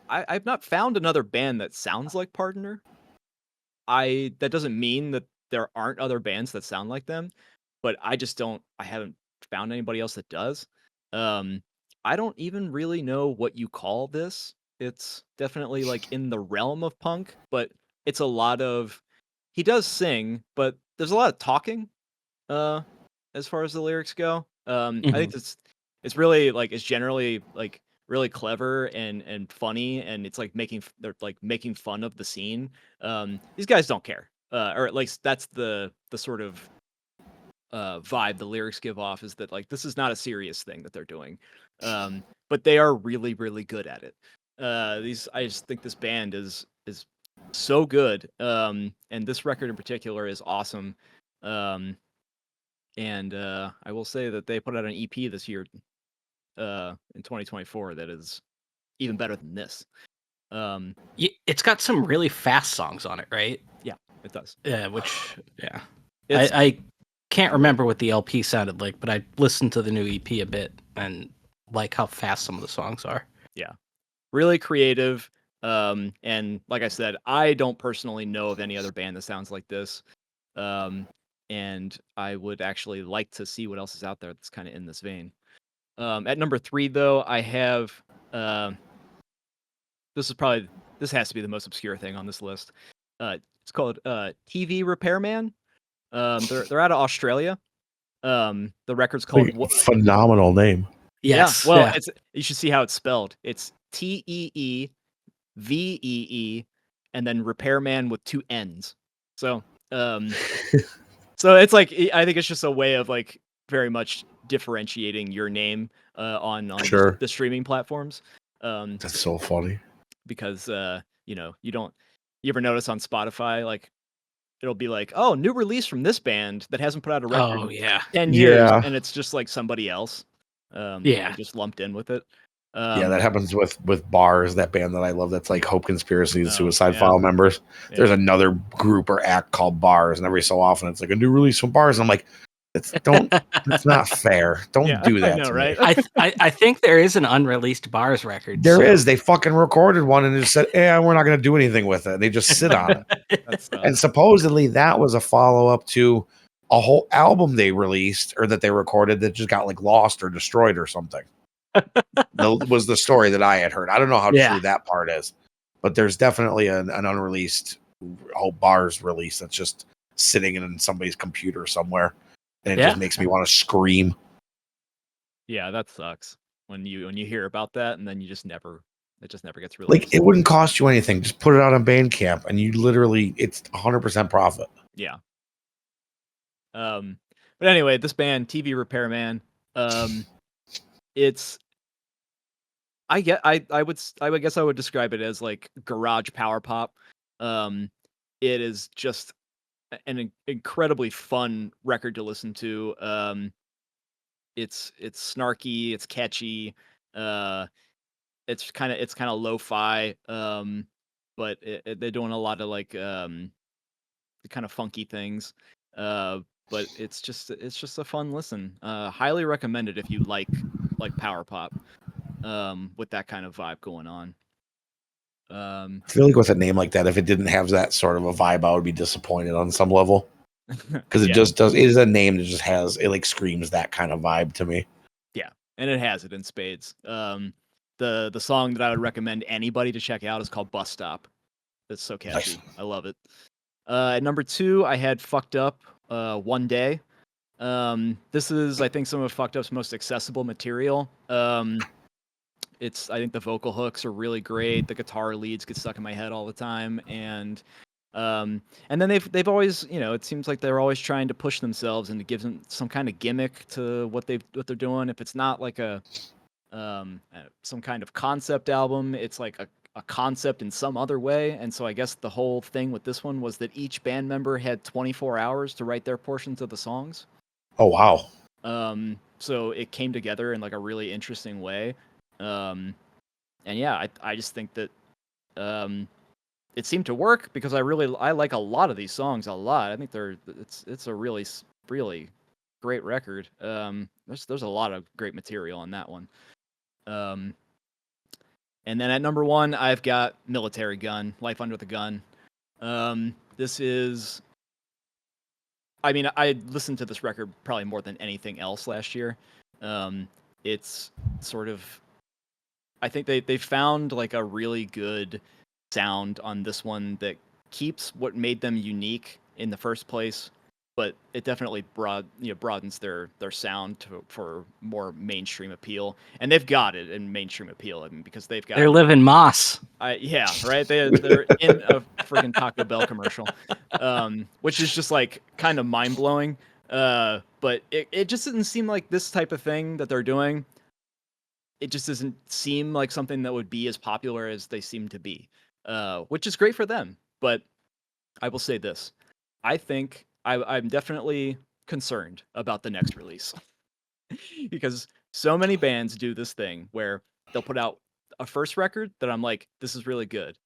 I've not found another band that sounds like Pardoner. That doesn't mean that there aren't other bands that sound like them, but I haven't found anybody else that does. I don't even really know what you call this. It's definitely like in the realm of punk, but it's a lot of, he does sing, but there's a lot of talking, as far as the lyrics go. I think it's really like, it's generally like really clever and funny, and it's like they're like making fun of the scene. These guys don't care, or at least that's the sort of vibe the lyrics give off, is that like this is not a serious thing that they're doing, but they are really, really good at it. I just think this band is so good, and this record in particular is awesome. And I will say that they put out an EP this year, in 2024, that is even better than this. It's got some really fast songs on it, right? Yeah, it does. Yeah, I can't remember what the LP sounded like, but I listened to the new EP a bit and like how fast some of the songs are. Yeah, really creative. And like I said, I don't personally know of any other band that sounds like this. And I would actually like to see what else is out there that's kind of in this vein. At number 3, though, I have this has to be the most obscure thing on this list. It's called TV Repairman. They're out of Australia. The record's called Phenomenal name. Yes. Yeah. Well, yeah. You should see how it's spelled. It's TEEVEE, and then Repairman with 2 N's. So, so it's like, I think it's just a way of like very much differentiating your name on Sure. the streaming platforms. That's so funny. Because you ever notice on Spotify, like it'll be like, oh, new release from this band that hasn't put out a record Oh in yeah. 10 years, Yeah. and it's just like somebody else. Yeah. They just lumped in with it. Yeah, that happens with Bars, that band that I love. That's like Hope Conspiracy and Oh, Suicide yeah. File members. Yeah. There's another group or act called Bars, and every so often it's like a new release from Bars. And I'm like, that's not fair. Don't Yeah, do that I know, to right? me. I think there is an unreleased Bars record. There is. They fucking recorded one and just said, "Yeah, we're not going to do anything with it." They just sit on it. That's And supposedly that was a follow up to a whole album they released or that they recorded that just got like lost or destroyed or something. Was the story that I had heard. I don't know how true that part is, but there's definitely an unreleased whole Bars release that's just sitting in somebody's computer somewhere, and it just makes me want to scream. Yeah, that sucks when you hear about that and then it just never gets released. Like, it wouldn't cost you anything. Just put it out on Bandcamp, and you literally, it's 100% profit. Yeah. But anyway, this band, TV Repairman, it's I guess I would describe it as like garage power pop. It is just an incredibly fun record to listen to. It's snarky, it's catchy, it's kind of lo-fi, but they're doing a lot of like kind of funky things. But it's just a fun listen. Highly recommended if you like power pop, with that kind of vibe going on. I feel like with a name like that, if it didn't have that sort of a vibe, I would be disappointed on some level. Because it just does. It is a name that just has, it like screams that kind of vibe to me. Yeah, and it has it in spades. The song that I would recommend anybody to check out is called Bus Stop. It's so catchy. Nice. I love it. At number 2, I had Fucked Up, One Day. This is, I think, some of Fucked Up's most accessible material. I think the vocal hooks are really great. The guitar leads get stuck in my head all the time, and then they've always, it seems like they're always trying to push themselves and to give them some kind of gimmick to what they're doing. If it's not like some kind of concept album, it's like a concept in some other way. And so I guess the whole thing with this one was that each band member had 24 hours to write their portions of the songs. Oh wow. So it came together in like a really interesting way. And yeah, I just think that it seemed to work because I like a lot of these songs a lot. I think it's a really great record. There's a lot of great material on that one. And then at number 1, I've got Military Gun, Life Under the Gun. This is, I mean, I listened to this record probably more than anything else last year. It's sort of, I think they found like a really good sound on this one that keeps what made them unique in the first place, but it definitely broadens their sound for more mainstream appeal, and they've got it in mainstream appeal. I mean, because they're living Moss. Yeah, right. They're in a freaking Taco Bell commercial, which is just like kind of mind blowing. But it just doesn't seem like this type of thing that they're doing. It just doesn't seem like something that would be as popular as they seem to be, which is great for them. But I will say this: I think I'm definitely concerned about the next release because so many bands do this thing where they'll put out a first record that I'm like, this is really good,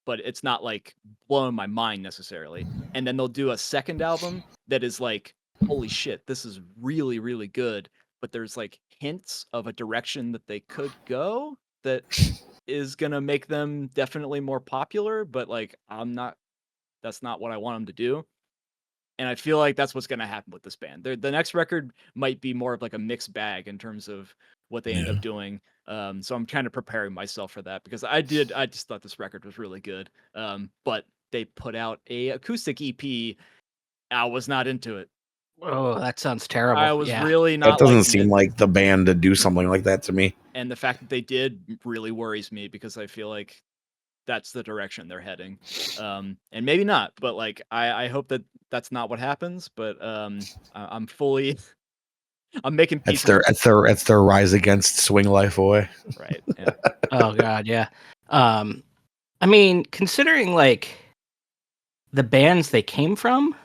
but it's not like blowing my mind necessarily, and then they'll do a second album that is like, holy shit, this is really, really good, but there's like hints of a direction that they could go that is gonna make them definitely more popular, but like that's not what I want them to do. And I feel like that's what's going to happen with this band. The next record might be more of like a mixed bag in terms of what they end up doing. So I'm kind of preparing myself for that because I just thought this record was really good. But they put out a acoustic EP. I was not into it. Oh, that sounds terrible. I was really not. That doesn't seem like the band to do something like that to me. And the fact that they did really worries me because I feel like that's the direction they're heading. And maybe not, but like I hope that that's not what happens, but I'm fully I'm making It's pizza. their rise against Swing Life Away. Right. Yeah. Oh god, yeah. I mean, considering like the bands they came from,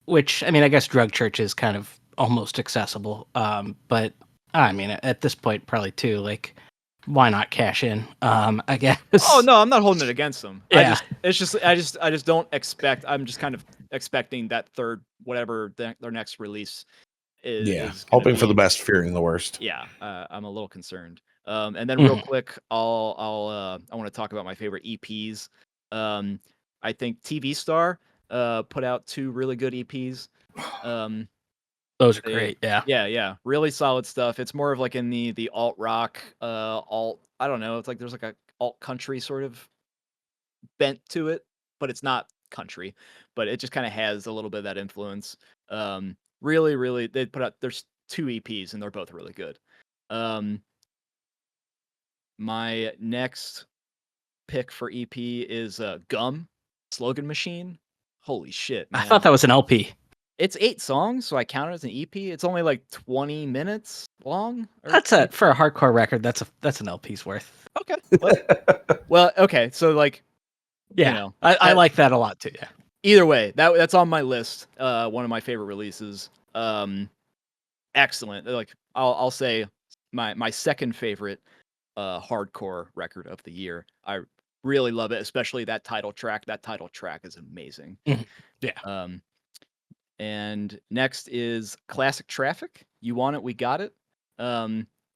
which I mean, I guess Drug Church is kind of almost accessible. But I mean, at this point, probably too. Like, why not cash in? I guess. Oh no, I'm not holding it against them. Yeah. I just don't expect. I'm just kind of expecting that third whatever their next release is going to hoping be. for the best, fearing the worst. Yeah, I'm a little concerned. And then real Mhm. quick, I want to talk about my favorite EPs. I think TV Star put out 2 really good EPs. Those are They great. Yeah. yeah, really solid stuff. It's more of like in the alt rock, I don't know, it's like there's like a alt country sort of bent to it, but it's not country, but it just kind of has a little bit of that influence. Really, they put out there's 2 EPs and they're both really good. Um, my next pick for EP is Gum Slogan Machine. Holy shit, I man. thought that was an LP. It's 8 songs, so I count it as an EP. It's only like 20 minutes long. That's for a hardcore record. That's an LP's worth. Okay. Well, okay. So like, Yeah, I like that a lot too. Yeah. either way, that's on my list. One of my favorite releases. Excellent. Like I'll say my second favorite hardcore record of the year. I really love it, especially that title track. That title track is amazing. Mhm. Yeah. And next is Classic Traffic. You Want It, We Got It.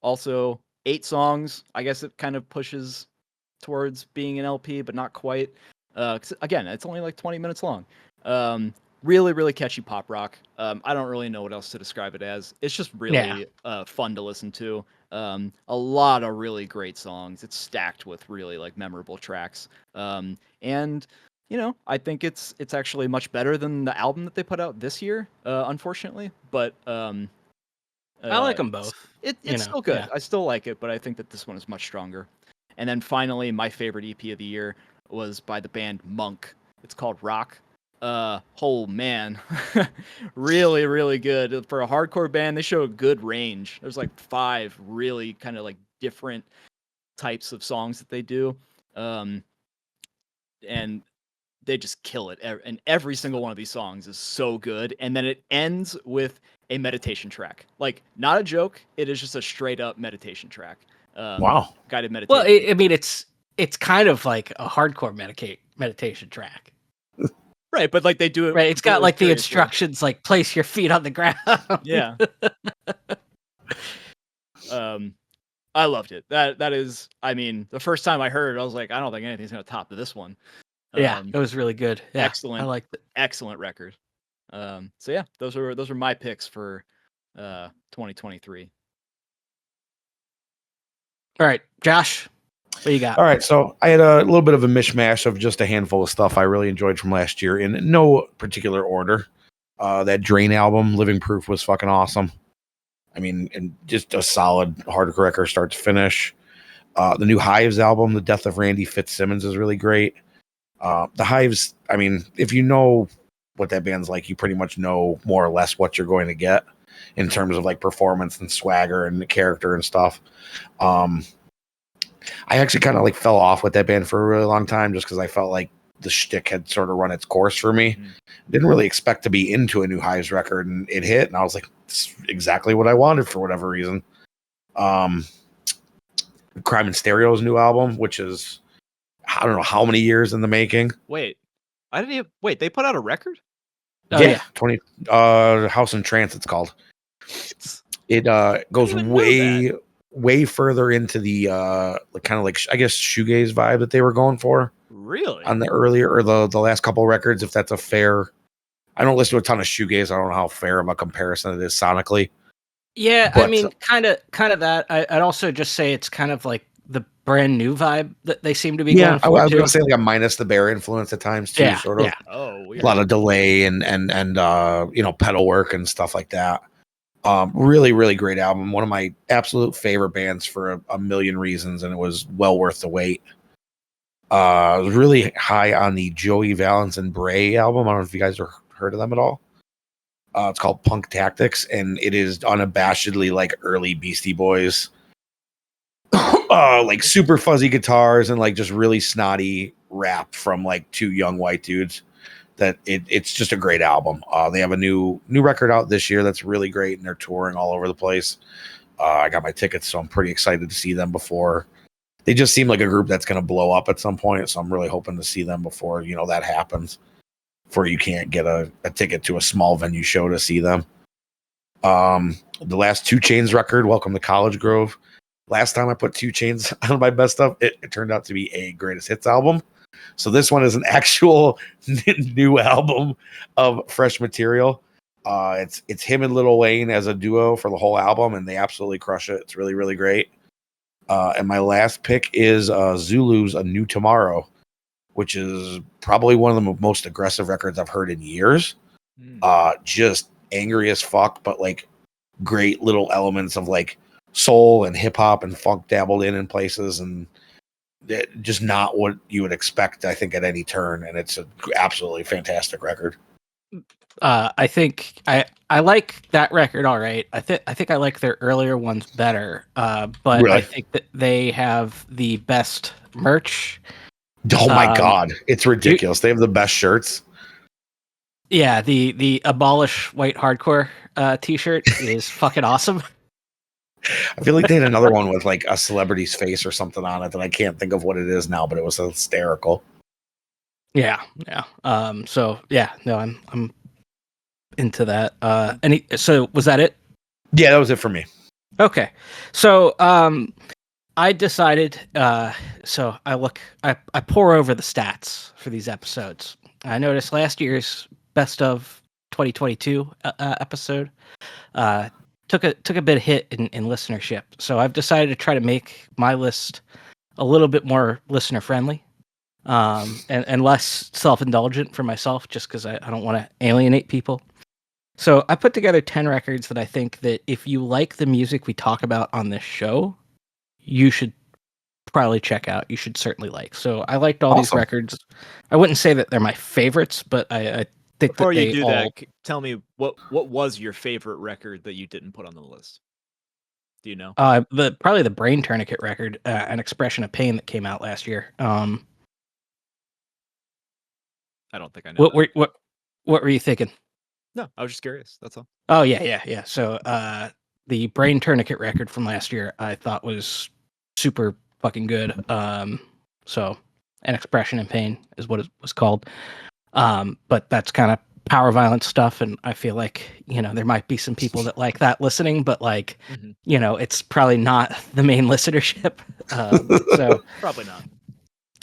Also 8 songs. I guess it kind of pushes towards being an LP, but not quite. 'Cause again, it's only like 20 minutes long. Really catchy pop rock. I don't really know what else to describe it as. It's just really fun to listen to. A lot of really great songs. It's stacked with really like memorable tracks. And I think it's actually much better than the album that they put out this year. Unfortunately, but I like them both. it's still good. I still like it, but I think that this one is much stronger. And then finally, my favorite EP of the year was by the band Monk. It's called Rock. Oh man, really good for a hardcore band. They show a good range. There's like 5 really kind of like different types of songs that they do, and they just kill it. And every single one of these songs is so good. And then it ends with a meditation track. Like, not a joke. It is just a straight up meditation track. Wow. Guided meditation. Well, I mean, it's kind of like a hardcore meditation track. Right, but like they do it. Right, it's got like the seriously. instructions, like place your feet on the ground. Yeah. I loved it. That is, I mean, the first time I heard it, I was like, I don't think anything's gonna top this one. Yeah, it was really good. Yeah, excellent. I liked it. Excellent record. So yeah, those are my picks for 2023. All right, Josh, what do you got? All right, so I had a little bit of a mishmash of just a handful of stuff I really enjoyed from last year in no particular order. That Drain album, Living Proof, was fucking awesome. I mean, and just a solid hardcore record start to finish. The new Hives album, The Death of Randy Fitzsimmons, is really great. The Hives, I mean, if you know what that band's like, you pretty much know more or less what you're going to get in terms of like performance and swagger and the character and stuff. I actually kind of like fell off with that band for a really long time just because I felt like the shtick had sort of run its course for me. Mhm. Didn't really expect to be into a new Hives record, and it hit, and I was like, this is exactly what I wanted for whatever reason. Crime and Stereo's new album, which is I don't know how many years in the making. Wait, they put out a record? Oh, yeah. 20 House in Trance it's called. It goes even know way further into the kind of like I guess shoegaze vibe that they were going for Really? on the earlier or the last couple records, if that's a fair. I don't listen to a ton of shoegaze. I don't know how fair of a comparison it is sonically. Yeah, But, I mean, kind of that. I'd also just say it's kind of like the brand new vibe that they seem to be going I for. was going to say like a minus the bear influence at times too, sort of. Yeah. Oh, weird. A lot of delay and pedal work and stuff like that. Really great album. One of my absolute favorite bands for a million reasons, and it was well worth the wait. I was really high on the Joey Valence and Bray album. I don't know if you guys have heard of them at all. It's called Punk Tactics, and it is unabashedly like early Beastie Boys, like super fuzzy guitars and like just really snotty rap from like two young white dudes. It's just a great album. They have a new record out this year that's really great, and they're touring all over the place. I got my tickets, so I'm pretty excited to see them before. They just seem like a group that's going to blow up at some point, so I'm really hoping to see them before that happens. Before you can't get a ticket to a small venue show to see them. The last 2 Chainz record, Welcome to College Grove. Last time I put 2 Chainz on my best stuff, it turned out to be a greatest hits album. So this one is an actual new album of fresh material. It's him and Lil Wayne as a duo for the whole album, and they absolutely crush it. It's really, really great. And my last pick is Zulu's A New Tomorrow, which is probably one of the most aggressive records I've heard in years. Just angry as fuck, but like great little elements of like soul and hip hop and funk dabbled in places, and just not what you would expect, I think, at any turn. And it's an absolutely fantastic record. I think I like that record all right. I think I like their earlier ones better. But Really? I think that they have the best merch. Oh my God, it's ridiculous. They have the best shirts. Yeah, the Abolish White Hardcore t-shirt is fucking awesome. I feel like they had another one with like a celebrity's face or something on it that I can't think of what it is now, but it was hysterical. Yeah. So yeah, no, I'm into that. So was that it? Yeah, that was it for me. Okay. So I decided so I pour over the stats for these episodes. I noticed last year's best of 2022 episode took a bit of hit in listenership. So I've decided to try to make my list a little bit more listener friendly. And less self-indulgent for myself, just because I don't want to alienate people. So I put together 10 records that I think that if you like the music we talk about on this show, you should probably check out. You should certainly like. So I liked all these records. I wouldn't say that they're my favorites, but I think Before that you do that, tell me what was your favorite record that you didn't put on the list? Do you know? Probably the Brain Tourniquet record, An Expression of Pain, that came out last year. I don't think I know. What were you thinking? No, I was just curious. That's all. Oh yeah. So the Brain Tourniquet record from last year I thought was super fucking good. So An Expression in Pain is what it was called. But that's kind of power violence stuff, and I feel like there might be some people that like that listening, but like it's probably not the main listenership. So probably not.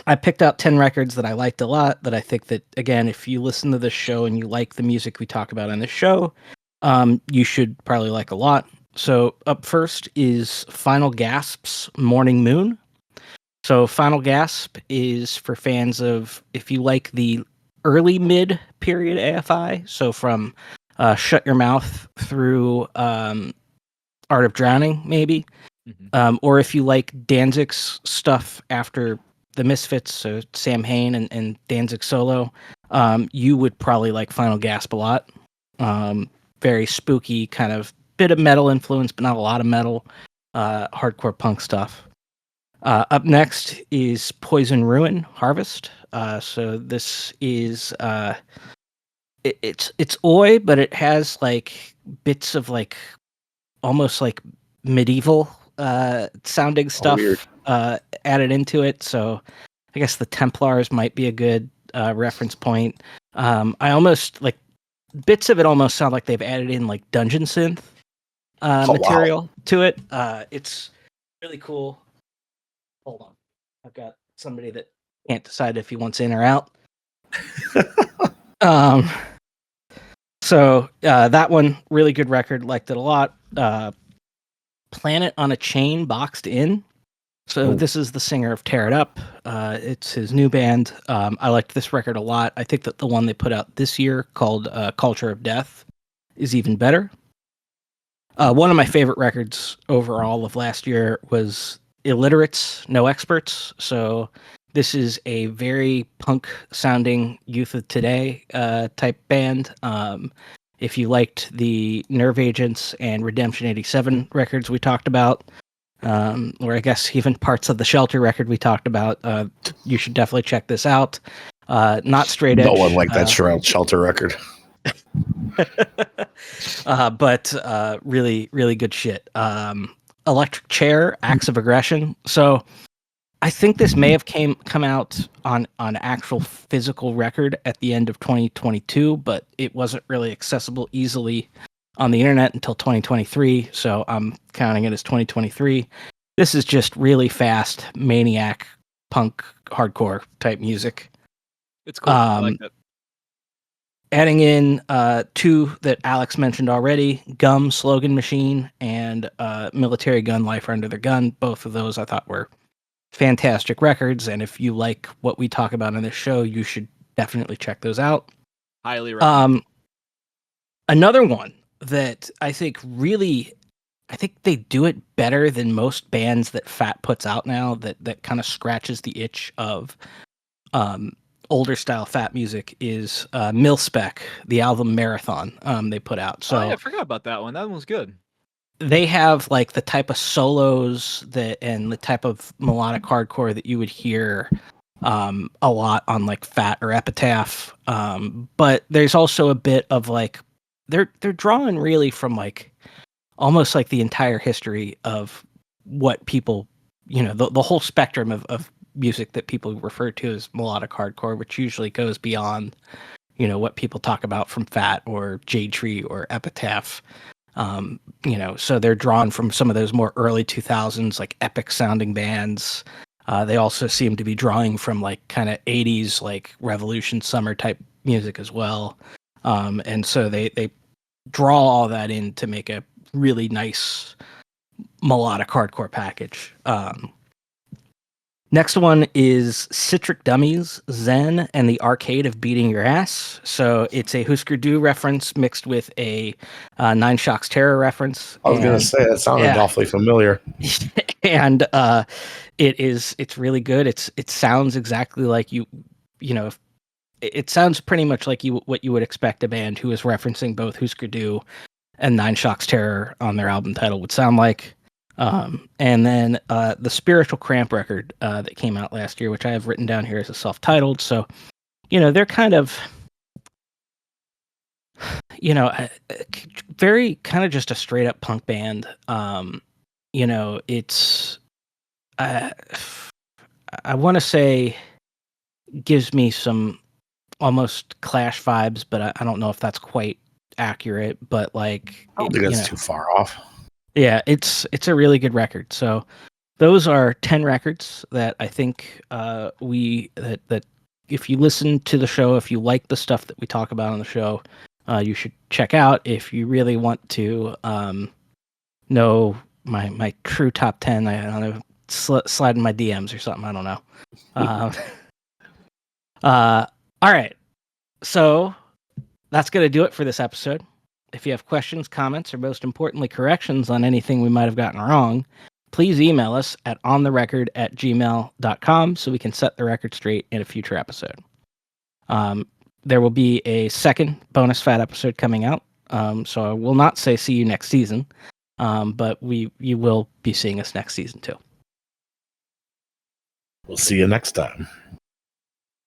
I picked out 10 records that I liked a lot, that I think that, again, if you listen to this show and you like the music we talk about on this show, you should probably like a lot. So up first is Final Gasp's Morning Moon. So Final Gasp is for fans of, if you like the early mid period AFI, so from Shut Your Mouth through Art of Drowning, maybe, or if you like Danzig's stuff after the Misfits, so Sam Hain and Danzig solo, you would probably like Final Gasp a lot. Very spooky, kind of bit of metal influence, but not a lot of metal. Hardcore punk stuff. Up next is Poison Ruin Harvest. So this is it's oi, but it has like bits of like almost like medieval sounding stuff added into it. So I guess the Templars might be a good reference point. I almost like bits of it almost sound like they've added in like dungeon synth material to it. It's really cool. Hold on. I've got somebody that can't decide if he wants in or out. So that one, really good record. Liked it a lot. Planet on a Chain, Boxed In. So this is the singer of Tear It Up. It's his new band. I liked this record a lot. I think that the one they put out this year called Culture of Death is even better. One of my favorite records overall of last year was Illiterates, No Experts. So this is a very punk sounding Youth of Today type band. If you liked the Nerve Agents and Redemption 87 records we talked about, or I guess even parts of the Shelter record we talked about, you should definitely check this out. Not straight edge. No one liked that Shelter record. But really, really good shit. Electric Chair, Acts of Aggression. So I think this may have come out on actual physical record at the end of 2022, but it wasn't really accessible easily on the internet until 2023. So I'm counting it as 2023. This is just really fast, maniac, punk, hardcore type music. It's cool. I like that. Adding in two that Alex mentioned already, Gum, Slogan Machine, and Military Gun, Life Under the Gun. Both of those I thought were fantastic records, and if you like what we talk about on this show, you should definitely check those out. Highly recommend. Another one that I think they do it better than most bands that Fat puts out now, that kind of scratches the itch of older style Fat music, is Mil-Spec, the album Marathon they put out. So I forgot about that one. That one was good. They have like the type of solos and the type of melodic hardcore that you would hear a lot on like Fat or Epitaph. But there's also a bit of like they're drawing really from like almost like the entire history of what people, the whole spectrum of music that people refer to as melodic hardcore, which usually goes beyond, what people talk about from Fat or Jade Tree or Epitaph. So they're drawn from some of those more early 2000s, like epic sounding bands. They also seem to be drawing from like kind of 80s, like Revolution Summer type music as well. And so they draw all that in to make a really nice melodic hardcore package. Next one is Citric Dummies, Zen, and the Arcade of Beating Your Ass. So it's a Husker Du reference mixed with a Nine Shocks Terror reference. I was going to say, that sounded awfully familiar. And it's really good. It sounds exactly like it sounds pretty much like what you would expect a band who is referencing both Husker Du and Nine Shocks Terror on their album title would sound like. And then the Spiritual Cramp record that came out last year, which I have written down here as a self-titled. So, they're kind of, very kind of just a straight up punk band. It's, I want to say, gives me some almost Clash vibes, but I don't know if that's quite accurate. But like, I don't think that's too far off. Yeah, it's a really good record. So those are 10 records that I think that if you listen to the show, if you like the stuff that we talk about on the show, you should check out. If you really want to know my true top 10, I don't know, slide in my DMs or something. I don't know. All right. So that's going to do it for this episode. If you have questions, comments, or most importantly, corrections on anything we might have gotten wrong, please email us at ontherecord@gmail.com so we can set the record straight in a future episode. There will be a second bonus Fat episode coming out, so I will not say see you next season, but you will be seeing us next season too. We'll see you next time.